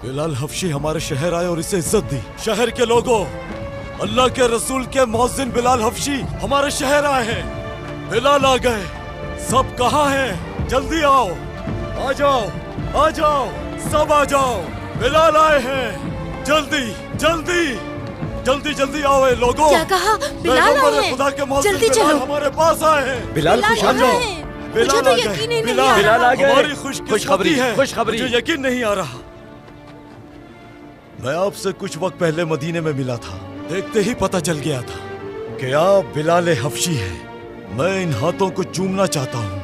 बिलाल हफ्शी हमारे शहर आए और इसे इज्जत दी। शहर के लोगों, अल्लाह के रसूल के मौज़िन बिलाल हफ्शी हमारे शहर आए हैं। बिलाल आ गए। सब कहाँ हैं? जल्दी आओ, आ जाओ, आ जाओ, सब आ जाओ। बिलाल आए हैं। जल्दी जल्दी जल्दी जल्दी आओ ए लोगों। क्या कहा? बिलाल आए हैं। खुदा के मौज़िन जल्दी बिलाल चलो। हमारे पास आए हैं। बिलाल खुश आ जाओ। बिलाल मुझे आ तो गए। यकीन ही नहीं बिलाल आ बिलाल आ गए। हमारी खुशखबरी है। खुशखबरी। मुझे यकीन नहीं आ रहा। मैं आपसे कुछ वक्त पहले मदीने में मिला था। देखते ही पता चल गया था कि आप बिलाल हफ्शी हैं। मैं इन हाथों को चूमना चाहता हूँ,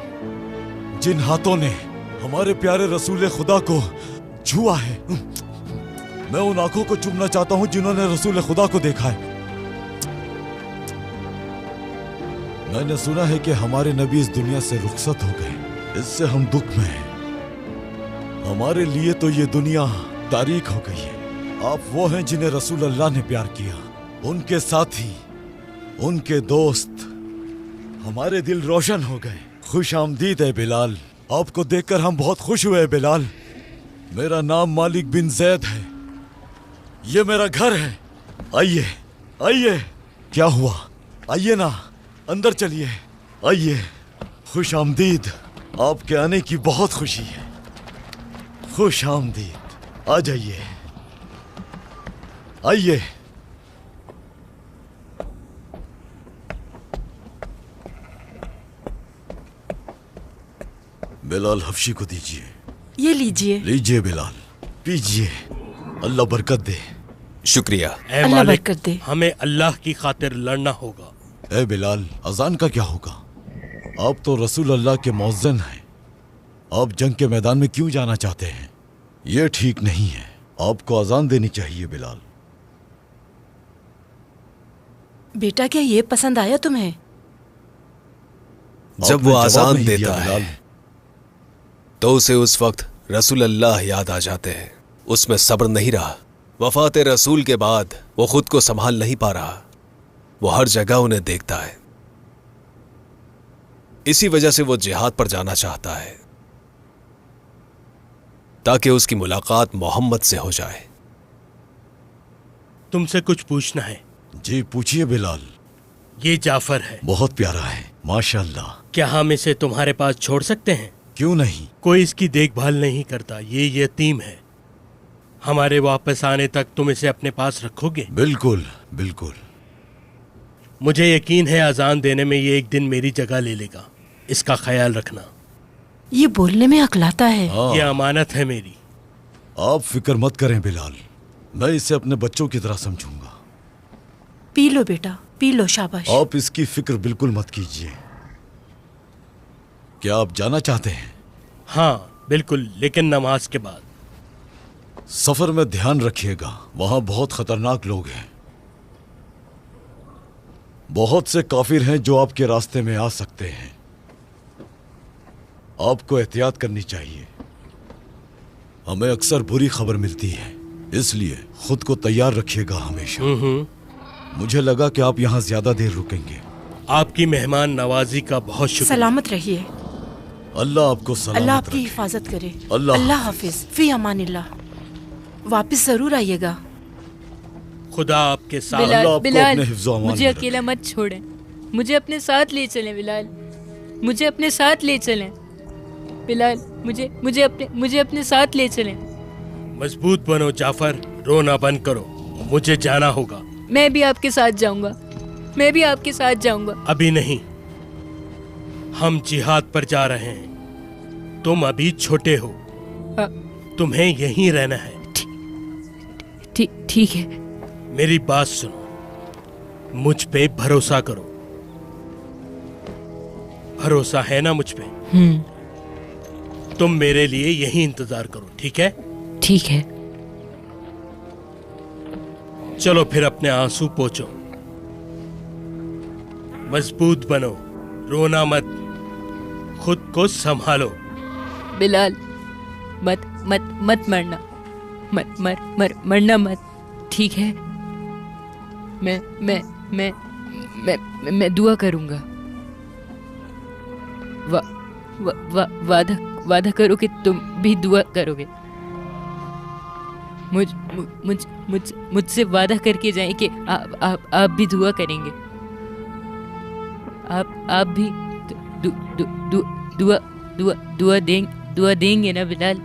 जिन हाथों ने हमारे प्यारे रसूल खुदा को छुआ है। मैं उन आंखों को चूमना चाहता हूँ जिन्होंने रसूल खुदा को देखा है। मैंने सुना है कि हमारे नबी इस दुनिया से रुखसत हो गए। इससे हम दुख में हैं। हमारे लिए तो ये दुनिया तारीख हो गई है। आप वो हैं जिन्हें रसूल अल्लाह ने प्यार किया, उनके साथी, उनके दोस्त। हमारे दिल रोशन हो गए। खुश आमदीद है बिलाल, आपको देखकर हम बहुत खुश हुए बिलाल। मेरा नाम मालिक बिन जैद है, ये मेरा घर है। आइए आइए। क्या हुआ? आइए ना, अंदर चलिए। आइए। खुश आमदीद, आपके आने की बहुत खुशी है। खुश आमदीद, आ जाइए। आइए। बिलाल हफ्शी को दीजिए। ये लीजिए। लीजिए बिलाल, पीजिए। अल्लाह बरकत दे। शुक्रिया। ऐ अल्लाह मालिक, बरकत दे। हमें अल्लाह की खातिर लड़ना होगा। ए बिलाल, अजान का क्या होगा? आप तो रसूल अल्लाह के मौज़िन हैं। आप जंग के मैदान में क्यों जाना चाहते हैं? ये ठीक नहीं है। आपको अजान देनी चाहिए बिलाल। बेटा, क्या ये पसंद आया तुम्हें? जब वो आपने जवाब अजान नहीं देता दिया, है बिलाल। तो उसे उस वक्त रसूल अल्लाह याद आ जाते हैं। उसमें सब्र नहीं रहा। वफात रसूल के बाद वो खुद को संभाल नहीं पा रहा। वो हर जगह उन्हें देखता है। इसी वजह से वो जिहाद पर जाना चाहता है ताकि उसकी मुलाकात मोहम्मद से हो जाए। तुमसे कुछ पूछना है। जी पूछिए बिलाल। ये जाफर है, बहुत प्यारा है, माशाल्लाह। क्या हम इसे तुम्हारे पास छोड़ सकते हैं? क्यों नहीं? कोई इसकी देखभाल नहीं करता। ये यतीम है। हमारे वापस आने तक तुम इसे अपने पास रखोगे? बिल्कुल बिल्कुल। मुझे यकीन है अजान देने में ये एक दिन मेरी जगह ले लेगा। इसका ख्याल रखना। ये बोलने में अकलाता है। ये अमानत है मेरी। आप फिक्र मत करें बिलाल, मैं इसे अपने बच्चों की तरह समझूंगा। पी लो बेटा, पी लो, शाबाश। आप इसकी फिक्र बिल्कुल मत कीजिए। क्या आप जाना चाहते हैं? हाँ बिल्कुल, लेकिन नमाज के बाद। सफर में ध्यान रखिएगा, वहां बहुत खतरनाक लोग हैं। बहुत से काफिर हैं जो आपके रास्ते में आ सकते हैं। आपको एहतियात करनी चाहिए। हमें अक्सर बुरी खबर मिलती है, इसलिए खुद को तैयार रखिएगा हमेशा। मुझे लगा कि आप यहाँ ज्यादा देर रुकेंगे। आपकी मेहमान नवाजी का बहुत शुक्रिया। सलामत रहिए। अल्लाह आपको सलामत अल्लाह आपकी रखे। हिफाजत करे। अल्लाह हाफिज, फी अमानिल्लाह। वापस जरूर आइएगा। खुदा आपके साथ। बिलाल, आपको बिलाल, अपने हिफ्ज़ो अमान मुझे में अकेला मत छोड़ें। मुझे अपने साथ ले चलें बिलाल। मुझे अपने साथ ले चलें बिलाल। मुझे अपने साथ ले चलें। मजबूत बनो जाफर, रोना बंद करो। मुझे जाना होगा। मैं भी आपके साथ जाऊंगा। मैं भी आपके साथ जाऊंगा। अभी नहीं, हम जिहाद पर जा रहे हैं। तुम अभी छोटे हो, तुम्हें यहीं रहना है। ठीक है। मेरी बात सुनो, मुझ पे भरोसा करो। भरोसा है ना मुझ पे? तुम मेरे लिए यहीं इंतजार करो, ठीक है? ठीक है। चलो फिर अपने आंसू पोंछो। मजबूत बनो, रोना मत, खुद को संभालो। बिलाल, मत मरना। मरना मत, ठीक है? मैं दुआ करूंगा। वादा करो कि तुम भी दुआ करोगे। मुझसे वादा करके जाएं कि आप भी दुआ करेंगे। आप भी दुआ देंगे ना बिलाल?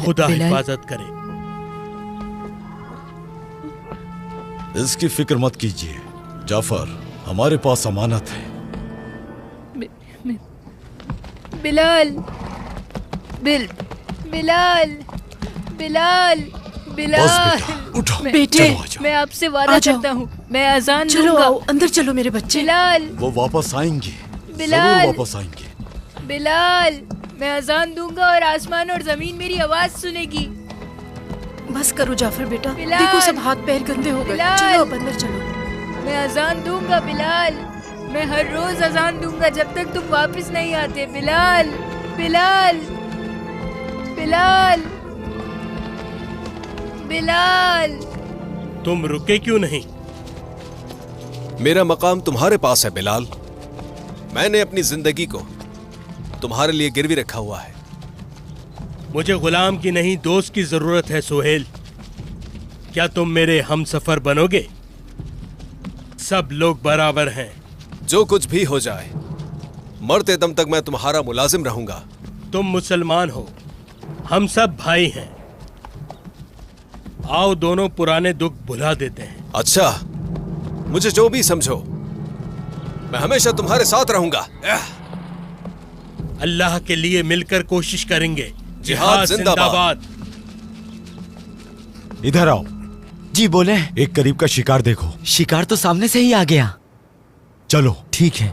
खुदा हिफाजत करे। इसकी फिक्र मत कीजिए जाफर, हमारे पास अमानत है। बिलाल, बिलाल, बिलाल, बिलाल, उठो। बेटे, मैं आपसे वादा करता हूँ, मैं अजान दूंगा। आओ, अंदर चलो मेरे बच्चे। बिलाल, वो वापस आएंगे, बिलाल, जरूर वापस आएंगे। बिलाल, मैं अजान दूंगा और आसमान और जमीन मेरी आवाज सुनेगी। बस करो जाफर बेटा, बिलाल, देखो सब हाथ पैर गंदे हो गए। चलो अब अंदर चलो। मैं अजान दूंगा बिलाल। मैं हर रोज अजान दूंगा जब तक तुम वापस नहीं आते बिलाल। बिलाल, बिलाल, बिलाल। तुम रुके क्यों नहीं? मेरा मकाम तुम्हारे पास है बिलाल। मैंने अपनी जिंदगी को तुम्हारे लिए गिरवी रखा हुआ है। मुझे गुलाम की नहीं दोस्त की जरूरत है सुहेल। क्या तुम मेरे हमसफर बनोगे? सब लोग बराबर हैं। जो कुछ भी हो जाए, मरते दम तक मैं तुम्हारा मुलाजिम रहूंगा। तुम मुसलमान हो, हम सब भाई हैं। आओ दोनों पुराने दुख भुला देते हैं। अच्छा, मुझे जो भी समझो, मैं हमेशा तुम्हारे साथ रहूंगा। अल्लाह के लिए मिलकर कोशिश करेंगे। जिहाद जिंदाबाद। इधर आओ। जी बोले। एक करीब का शिकार देखो। शिकार तो सामने से ही आ गया। चलो। ठीक है।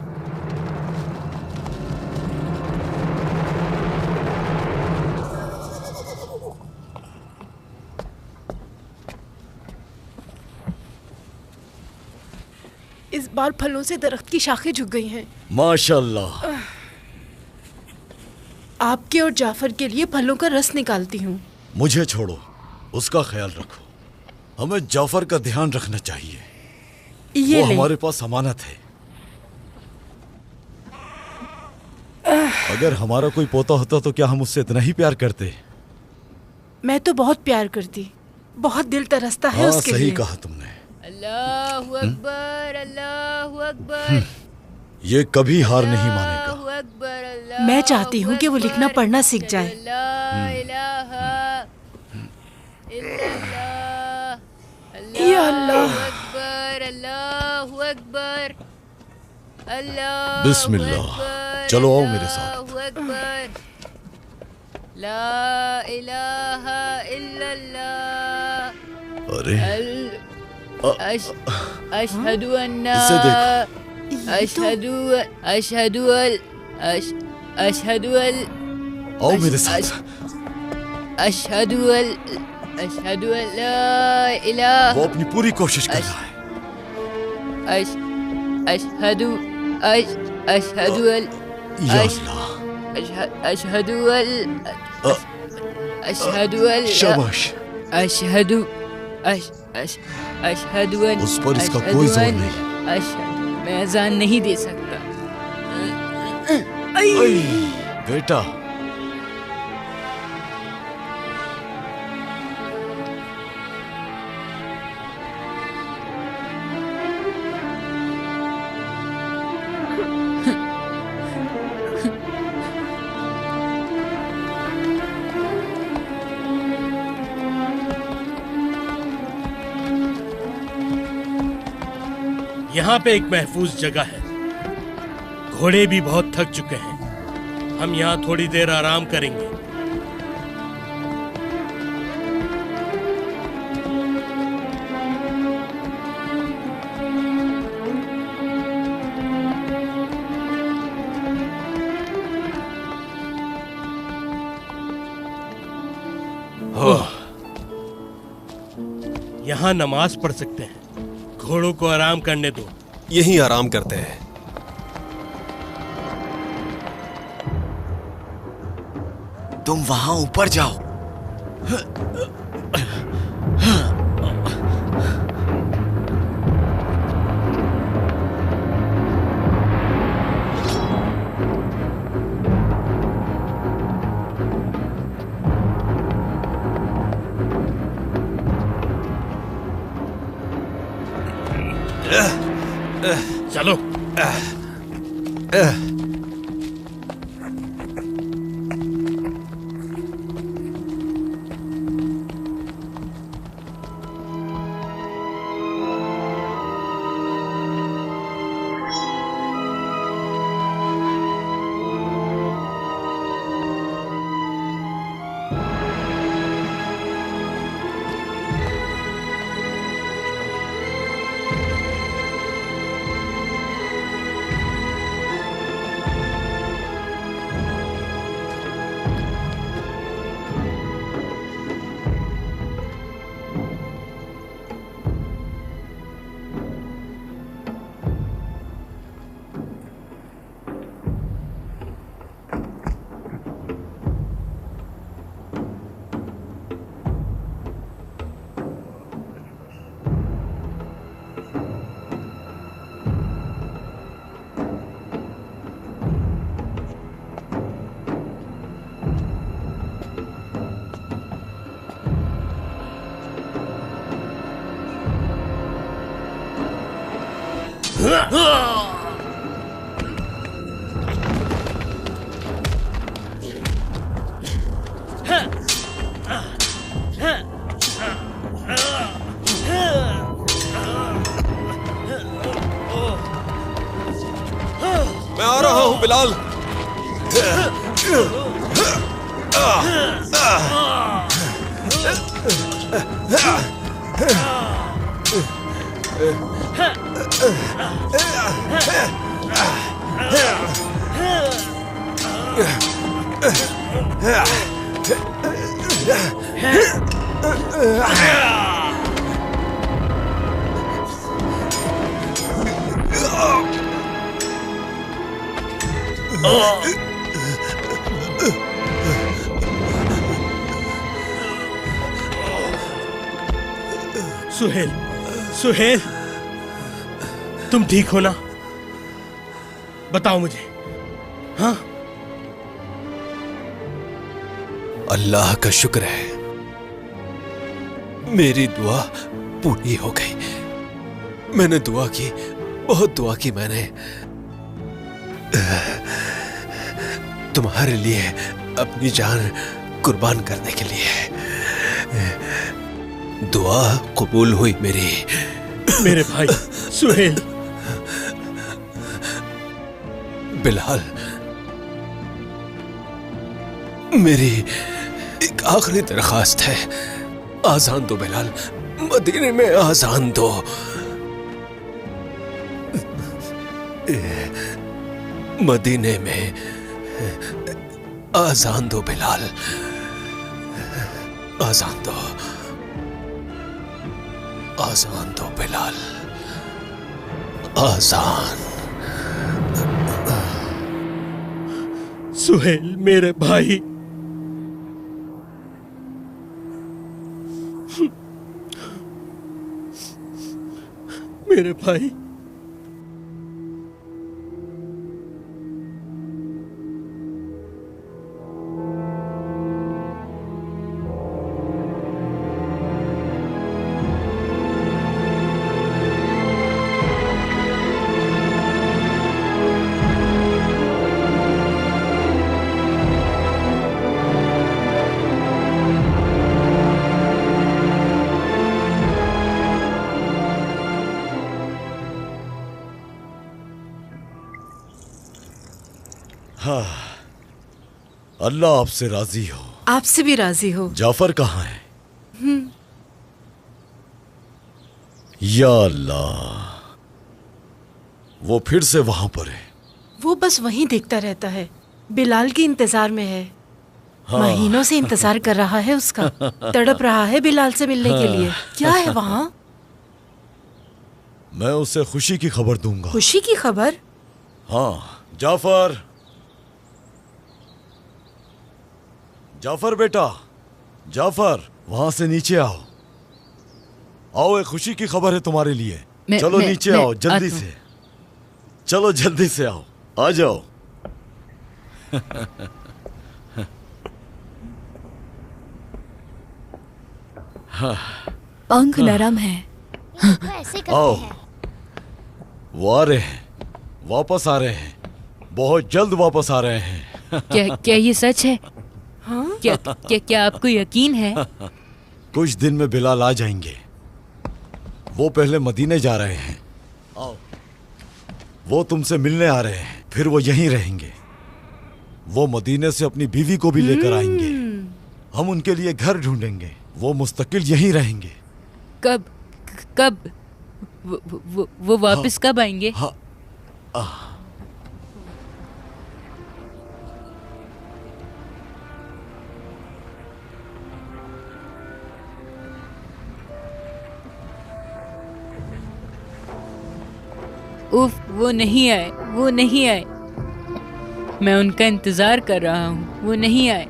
इस बार फलों से दरख्त की शाखें झुक गई हैं। माशाल्लाह। आपके और जाफर के लिए फलों का रस निकालती हूँ। मुझे छोड़ो, उसका ख्याल रखो। हमें जाफर का ध्यान रखना चाहिए। ये वो हमारे पास अमानत है। अगर हमारा कोई पोता होता तो क्या हम उससे इतना ही प्यार करते? मैं तो बहुत प्यार करती, बहुत दिल तरसता है उसके लिए। सही कहा तुमने। अल्लाहु अकबर, अल्लाहु अकबर। ये कभी हार नहीं मानेगा। मैं चाहती हूँ कि वो लिखना पढ़ना सीख जाए। या अल्लाह। अल्लाहु अकबर, अल्लाहु बिस्मिल्लाह। चलो आओ मेरे साथ। ला इलाहा इल्लल्लाह। अरे अशहदु अन्ना अशहदु आओ मेरे साथ। अशहदु ला इलाहा। वो अपनी पूरी कोशिश कर रहा है। अशहदु शाबाश। उस पर इसका कोई जोर नहीं। मैं अजान नहीं दे सकता। बेटा, यहाँ पे एक महफूज जगह है। घोड़े भी बहुत थक चुके हैं। हम यहाँ थोड़ी देर आराम करेंगे। यहाँ नमाज पढ़ सकते हैं। घोड़ों को आराम करने दो। यहीं आराम करते हैं। तुम वहां ऊपर जाओ। चलो। मैं आ रहा हूं बिलाल। सुहेल, सुहेल, तुम ठीक हो ना? बताओ मुझे। हाँ? अल्लाह का शुक्र है, मेरी दुआ पूरी हो गई। मैंने दुआ की, बहुत दुआ की मैंने, तुम्हारे लिए अपनी जान कुर्बान करने के लिए। दुआ कबूल हुई मेरी। मेरे भाई सुहेल। बिलाल, मेरी एक आखिरी दरखास्त है, आजान दो बिलाल, मदीने में आजान दो। मदीने में आजान दो बिलाल, आजान दो, आजान दो बिलाल, आजान। सुहेल मेरे भाई, मेरे भाई। हाँ, अल्लाह आपसे राजी हो। आपसे भी राजी हो। जाफर कहाँ है? या अल्लाह, वो फिर से वहां पर है। वो बस वहीं देखता रहता है, बिलाल के इंतजार में है। हाँ। महीनों से इंतजार कर रहा है उसका, तड़प रहा है बिलाल से मिलने के लिए। क्या है वहाँ? मैं उसे खुशी की खबर दूंगा। खुशी की खबर? हाँ, जाफर, जाफर बेटा, जाफर, वहां से नीचे आओ। आओ, एक खुशी की खबर है तुम्हारे लिए। चलो नीचे आओ जल्दी से। चलो जल्दी से आओ, आ जाओ। पंख नरम है। आओ, वो आ रहे हैं, वापस आ रहे हैं, बहुत जल्द वापस आ रहे हैं। क्या ये सच है? हाँ? क्या आपको यकीन है? कुछ दिन में बिलाल आ जाएंगे। वो पहले मदीने जा रहे हैं। आओ, वो तुमसे मिलने आ रहे हैं, फिर वो यहीं रहेंगे। वो मदीने से अपनी बीवी को भी लेकर आएंगे। हम उनके लिए घर ढूंढेंगे। वो मुस्तकिल यहीं रहेंगे। कब कब वो वापस कब आएंगे? हाँ, उफ, वो नहीं आए, वो नहीं आए। मैं उनका इंतजार कर रहा हूँ, वो नहीं आए।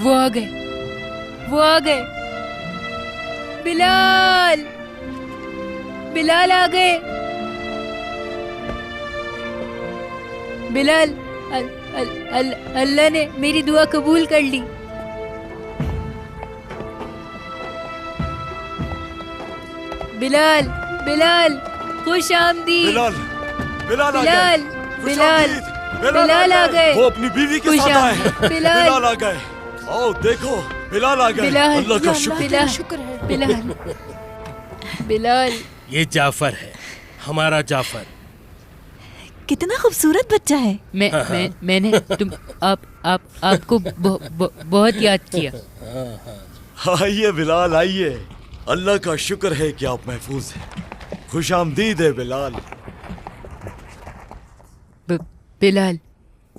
वो आ गए, वो आ गए। बिलाल, बिलाल आ गए। बिलाल, अल्लाह ने मेरी दुआ कबूल कर ली। बिलाल, बिलाल, खुश आमदीद। बिलाल, बिलाल आ बिलाल, गए। बिलाल, बिलाल आ गए। वो अपनी बीवी के साथ आए। बिलाल आ गए। आओ देखो, बिलाल आ गए। बिलाल, अल्लाह का शुक्र। बिलाल, शुक्र है। बिलाल, बिलाल, ये जाफर है, हमारा जाफर। कितना खूबसूरत बच्चा है। मैंने आपको बहुत याद किया। आइए बिलाल, आइए। अल्लाह का शुक्र है कि आप महफूज हैं। खुशामदीद है बिलाल। बिलाल,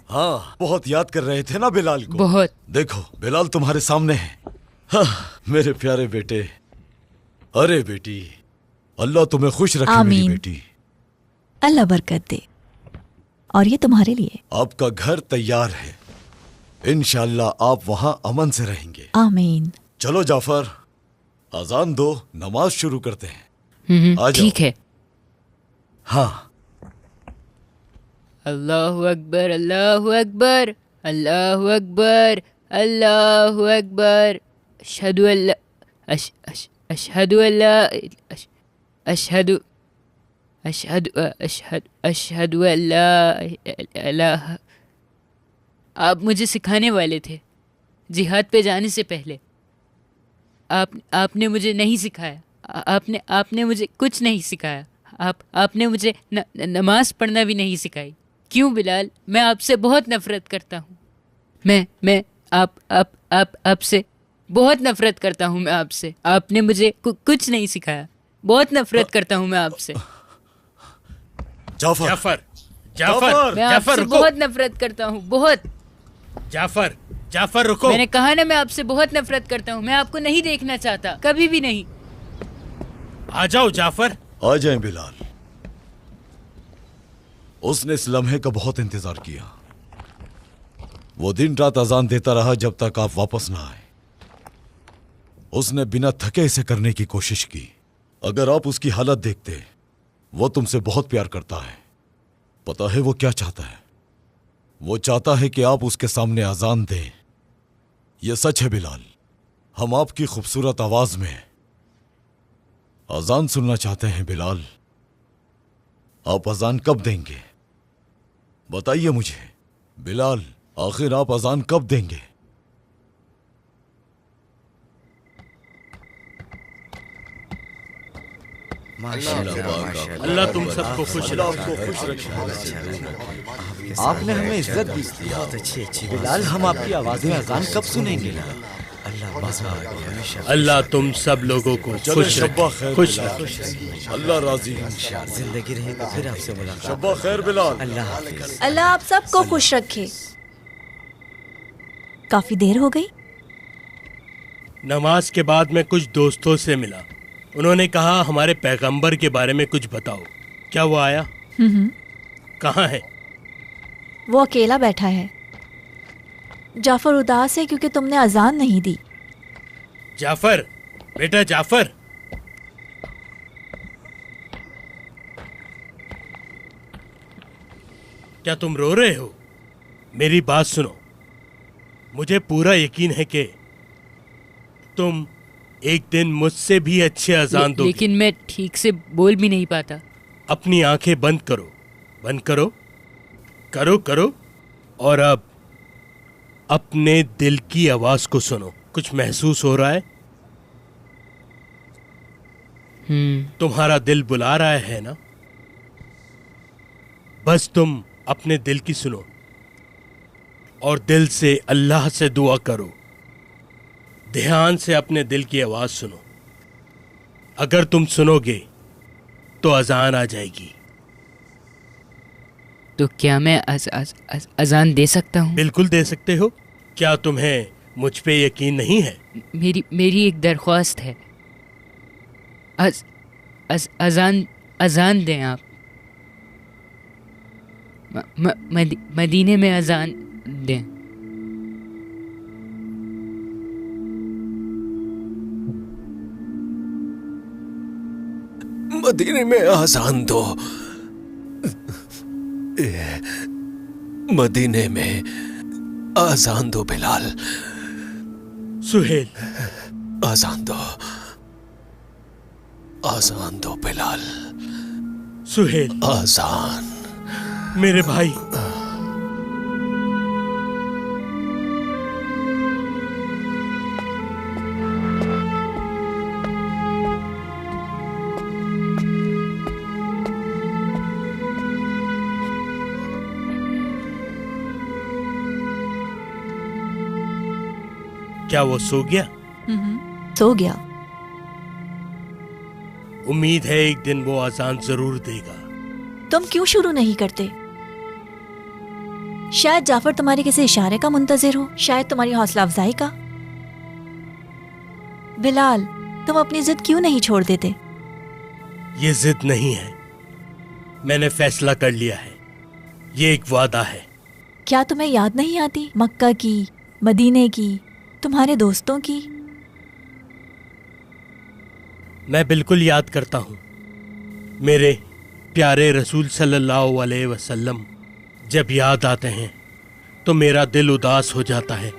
हाँ, बहुत याद कर रहे थे ना बिलाल को। बहुत। देखो बिलाल तुम्हारे सामने है। हाँ, मेरे प्यारे बेटे। अरे बेटी, अल्लाह तुम्हें खुश रखे मेरी आमीन। बेटी। अल्लाह बरकत दे। और ये तुम्हारे लिए। आपका घर तैयार है, इंशाअल्लाह आप वहां अमन से रहेंगे। आमीन। चलो जाफर, अजान दो, नमाज शुरू करते हैं। आ जाओ। ठीक है। हाँ। अल्लाहु अकबर, अल्लाहु अकबर, अल्लाहु अकबर, अल्लाहु अकबर। अशहदु अल्ला अशहदु अल्ला अशहदु अशहदु अशहदु अशहदु अल्ला इलाहा। आप मुझे सिखाने वाले थे जिहाद पे जाने से पहले। आपने मुझे नहीं सिखाया। आपने मुझे कुछ नहीं सिखाया। आपने मुझे नमाज पढ़ना भी नहीं सिखाई। क्यों बिलाल? मैं आपसे बहुत नफरत करता हूँ। मैं आपसे बहुत नफरत करता हूँ। मैं आपसे, आपने मुझे कुछ नहीं सिखाया। बहुत नफरत करता हूँ मैं आपसे। जाफर, जाफर, जाफर, मैं आपसे बहुत नफरत करता हूँ, बहुत। जाफर, जाफर रुको। मैंने कहा ना, मैं आपसे बहुत नफरत करता हूँ। मैं आपको नहीं देखना चाहता, कभी भी नहीं। आ जाओ जाफर। आ जाएं बिलाल। उसने इस लम्हे का बहुत इंतजार किया। वो दिन रात अजान देता रहा जब तक आप वापस ना आए। उसने बिना थके इसे करने की कोशिश की। अगर आप उसकी हालत देखते, वो तुमसे बहुत प्यार करता है। पता है वो क्या चाहता है? वो चाहता है कि आप उसके सामने अजान दें। यह सच है बिलाल। हम आपकी खूबसूरत आवाज में अजान सुनना चाहते हैं बिलाल। आप अजान कब देंगे? बताइए मुझे बिलाल, आखिर आप अजान कब देंगे? अल्लाह तुम सबको खुश रखे। आपने हमें इज्जत दी। बहुत अच्छी बिलाल, हम आपकी आवाज में अजान कब सुनेंगे? अल्लाह तुम सब लोगों को खुश रखे, खुश रखे। अल्लाह राजी। जिंदगी रही तो फिर आपसे मुलाकात। शब्बा खैर बिलाल। अल्लाह अल्लाह आप सबको खुश रखे। काफी देर हो गई। नमाज के बाद मैं कुछ दोस्तों से मिला। उन्होंने कहा हमारे पैगंबर के बारे में कुछ बताओ। क्या वो आया? कहाँ है? वो अकेला बैठा है। जाफर उदास है क्योंकि तुमने अजान नहीं दी। जाफर, बेटा जाफर। क्या तुम रो रहे हो? मेरी बात सुनो। मुझे पूरा यकीन है कि तुम एक दिन मुझसे भी अच्छे अजान दोगे। लेकिन मैं ठीक से बोल भी नहीं पाता। अपनी आंखें बंद करो, बंद करो, करो करो। और अब अपने दिल की आवाज को सुनो। कुछ महसूस हो रहा है? तुम्हारा दिल बुला रहा है ना? बस तुम अपने दिल की सुनो और दिल से अल्लाह से दुआ करो। ध्यान से अपने दिल की आवाज सुनो। अगर तुम सुनोगे तो अजान आ जाएगी। तो क्या मैं अजान दे सकता हूँ? बिल्कुल दे सकते हो। क्या तुम्हें मुझ पे यकीन नहीं है? मेरी एक दरख्वास्त है। अजान दें आप। मदीने में अजान दें। मदीने में आजान दो। मदीने में आजान दो बिलाल। सुहेल, आजान दो, आजान दो बिलाल। सुहेल, आजान। मेरे भाई। क्या वो सो गया? सो गया। उम्मीद है एक दिन वो आजान जरूर देगा। तुम क्यों शुरू नहीं करते? शायद जाफर तुम्हारे किसी इशारे का मुंतजिर हो, शायद तुम्हारी हौसला अफजाई का। बिलाल, तुम अपनी जिद क्यों नहीं छोड़ देते? ये जिद नहीं है, मैंने फैसला कर लिया है। ये एक वादा है। क्या तुम्हें याद नहीं आती मक्का की, मदीने की, तुम्हारे दोस्तों की? मैं बिल्कुल याद करता हूँ। मेरे प्यारे रसूल सल्लल्लाहु अलैहि वसल्लम जब याद आते हैं तो मेरा दिल उदास हो जाता है।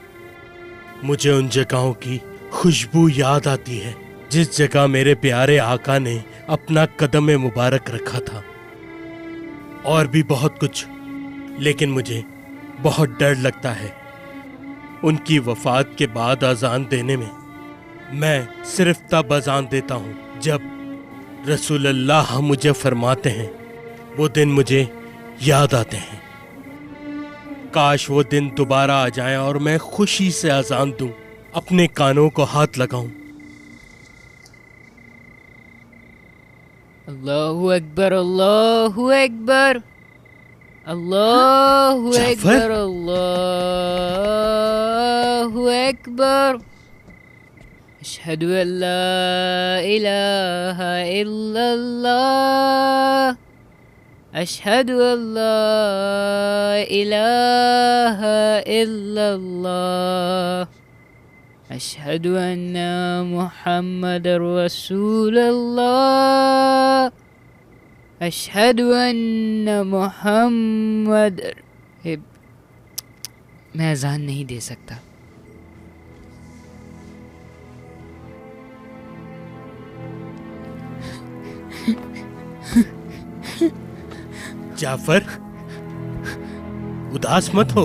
मुझे उन जगहों की खुशबू याद आती है जिस जगह मेरे प्यारे आका ने अपना कदम मुबारक रखा था। और भी बहुत कुछ, लेकिन मुझे बहुत डर लगता है उनकी वफात के बाद अजान देने में। मैं सिर्फ तब अजान देता हूँ जब रसूलुल्लाह मुझे फरमाते हैं। वो दिन मुझे याद आते हैं। काश वो दिन दोबारा आ जाए और मैं खुशी से अजान दूं, अपने कानों को हाथ लगाऊं। अल्लाहु अकबर, अल्लाहु अकबर, अल्लाहु अकबर, अल्लाहु अकबर। अशहदु अल्ला इलाहा इल्लल्लाह, अशहदु अल्ला इलाहा इल्लल्लाह, अशहदु अन्ना मुहम्मदर रसूलुल्लाह, अशहदु अन्ना मुहम्मद। मैं अजान नहीं दे सकता। जाफर, उदास मत हो।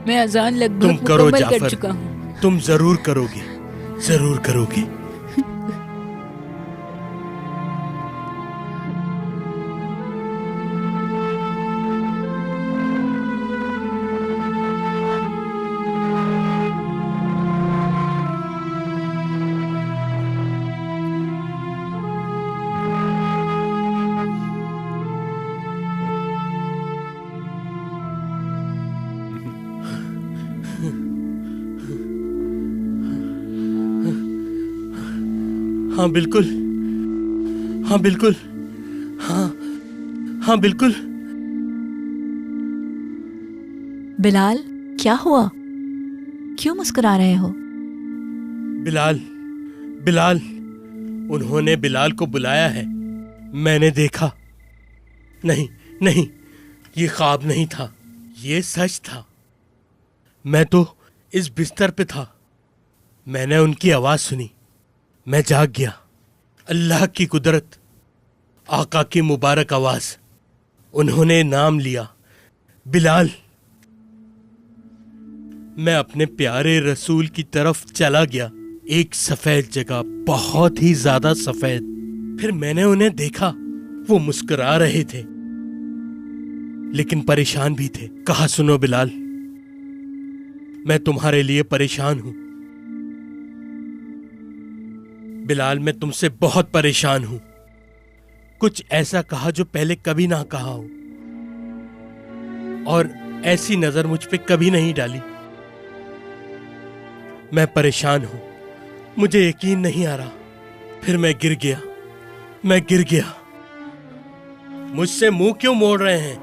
मैं अजान लगभग तुम करो मुकम्मल कर जाफर, चुका हूँ। तुम जरूर करोगे, जरूर करोगे। हाँ बिल्कुल, हाँ बिल्कुल, हाँ हाँ बिल्कुल। बिलाल, क्या हुआ? क्यों मुस्कुरा रहे हो? बिलाल, बिलाल, उन्होंने बिलाल को बुलाया है। मैंने देखा। नहीं नहीं, ये ख्वाब नहीं था, ये सच था। मैं तो इस बिस्तर पे था। मैंने उनकी आवाज सुनी, मैं जाग गया। अल्लाह की कुदरत, आका की मुबारक आवाज। उन्होंने नाम लिया, बिलाल। मैं अपने प्यारे रसूल की तरफ चला गया। एक सफेद जगह, बहुत ही ज्यादा सफेद। फिर मैंने उन्हें देखा। वो मुस्कुरा रहे थे लेकिन परेशान भी थे। कहा, सुनो बिलाल, मैं तुम्हारे लिए परेशान हूं। बिलाल, मैं तुमसे बहुत परेशान हूं। कुछ ऐसा कहा जो पहले कभी ना कहा हो, और ऐसी नजर मुझ पे कभी नहीं डाली। मैं परेशान हूं, मुझे यकीन नहीं आ रहा। फिर मैं गिर गया, मैं गिर गया। मुझसे मुंह क्यों मोड़ रहे हैं?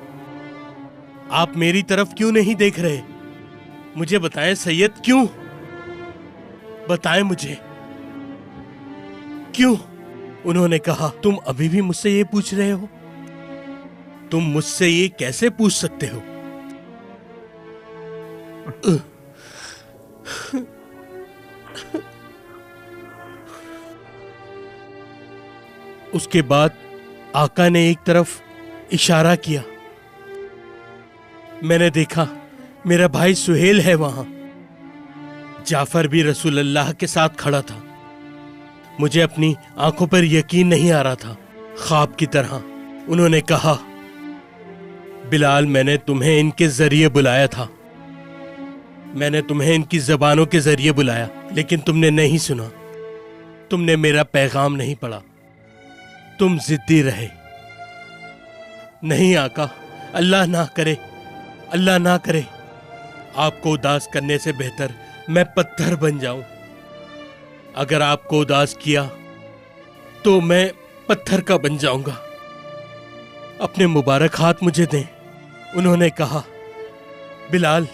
आप मेरी तरफ क्यों नहीं देख रहे? मुझे बताएं सैयद, क्यों? बताएं मुझे क्यों? उन्होंने कहा, तुम अभी भी मुझसे ये पूछ रहे हो? तुम मुझसे ये कैसे पूछ सकते हो? उसके बाद आका ने एक तरफ इशारा किया। मैंने देखा मेरा भाई सुहेल है वहां। जाफर भी रसूल अल्लाह के साथ खड़ा था। मुझे अपनी आंखों पर यकीन नहीं आ रहा था। ख्वाब की तरह उन्होंने कहा, बिलाल, मैंने तुम्हें इनके जरिए बुलाया था। मैंने तुम्हें इनकी जबानों के जरिए बुलाया, लेकिन तुमने नहीं सुना। तुमने मेरा पैगाम नहीं पढ़ा। तुम जिद्दी रहे। नहीं आका, अल्लाह ना करे, अल्लाह ना करे। आपको उदास करने से बेहतर मैं पत्थर बन जाऊं। अगर आपको उदास किया तो मैं पत्थर का बन जाऊंगा। अपने मुबारक हाथ मुझे दें। उन्होंने कहा, बिलाल,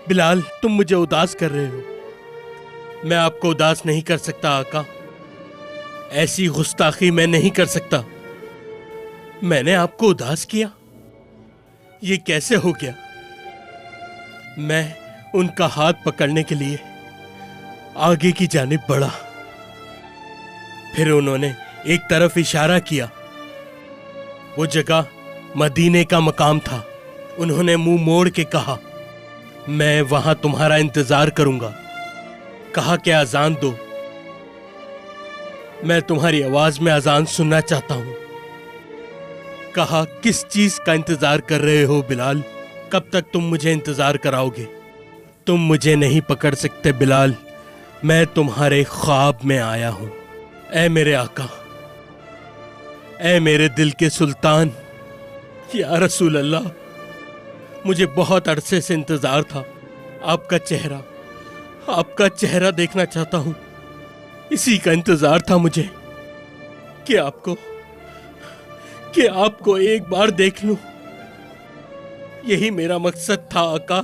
बिलाल, तुम मुझे उदास कर रहे हो। मैं आपको उदास नहीं कर सकता आका। ऐसी गुस्ताखी मैं नहीं कर सकता। मैंने आपको उदास किया? ये कैसे हो गया? मैं उनका हाथ पकड़ने के लिए आगे की जानिब बढ़ा। फिर उन्होंने एक तरफ इशारा किया। वो जगह मदीने का मकाम था। उन्होंने मुंह मोड़ के कहा, मैं वहां तुम्हारा इंतजार करूंगा। कहा कि अजान दो। मैं तुम्हारी आवाज में अजान सुनना चाहता हूं। कहा, किस चीज का इंतजार कर रहे हो बिलाल? कब तक तुम मुझे इंतजार कराओगे? तुम मुझे नहीं पकड़ सकते बिलाल। मैं तुम्हारे ख्वाब में आया हूं। ऐ मेरे आका, ऐ मेरे दिल के सुल्तान, या रसूल अल्लाह, मुझे बहुत अरसे से इंतजार था। आपका चेहरा देखना चाहता हूं। इसी का इंतजार था मुझे कि आपको एक बार देख लूं। यही मेरा मकसद था आका,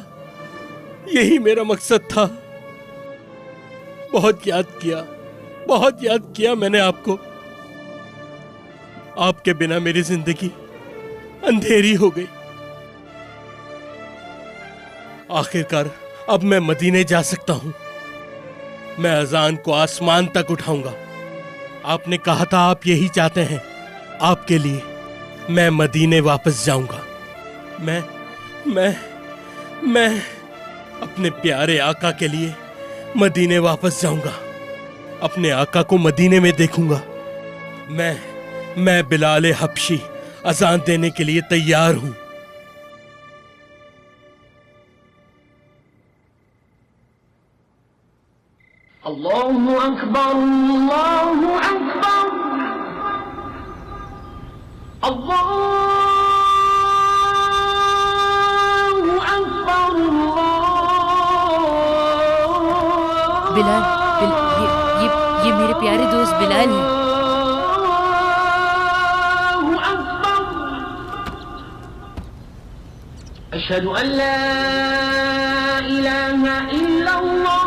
यही मेरा मकसद था। बहुत याद किया मैंने आपको। आपके बिना मेरी जिंदगी अंधेरी हो गई। आखिरकार अब मैं मदीने जा सकता हूं। मैं अजान को आसमान तक उठाऊंगा। आपने कहा था आप यही चाहते हैं। आपके लिए मैं मदीने वापस जाऊंगा। मैं अपने प्यारे आका के लिए मदीने वापस जाऊंगा। अपने आका को मदीने में देखूंगा। मैं बिलाल हबशी अजान देने के लिए तैयार हूं। अल्लाहु अकबर, अल्लाहु अकबर, अल्लाहु अकबर। बिलाल, ये मेरे प्यारे दोस्त बिलाल हैं। अशहदु अन ला इलाहा इल्लल्लाह।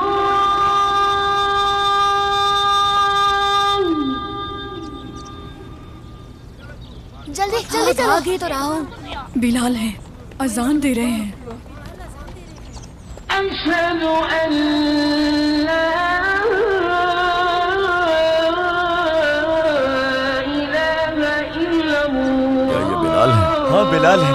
जल्दी जल्दी चलो। आगे तो रहा हूँ। बिलाल है, अजान दे रहे हैं। अशहदु अन ला इलाहा इल्लल्लाह। क्या ये बिलाल है? हाँ, बिलाल है।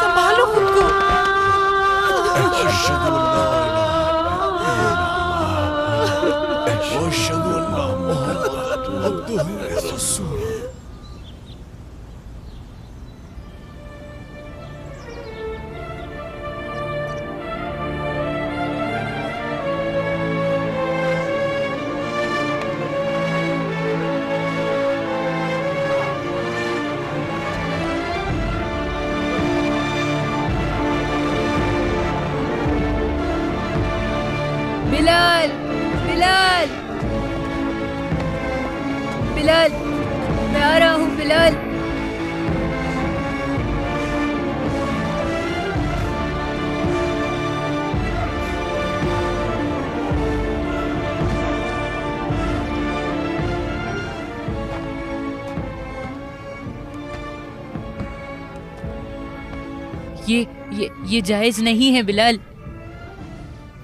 संभालो खुद को। बिलाल। ये जायज नहीं है बिलाल।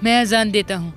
मैं अजान देता हूँ।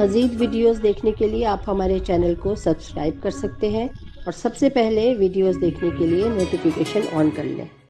मज़ीद वीडियोस देखने के लिए आप हमारे चैनल को सब्सक्राइब कर सकते हैं और सबसे पहले वीडियोस देखने के लिए नोटिफिकेशन ऑन कर लें।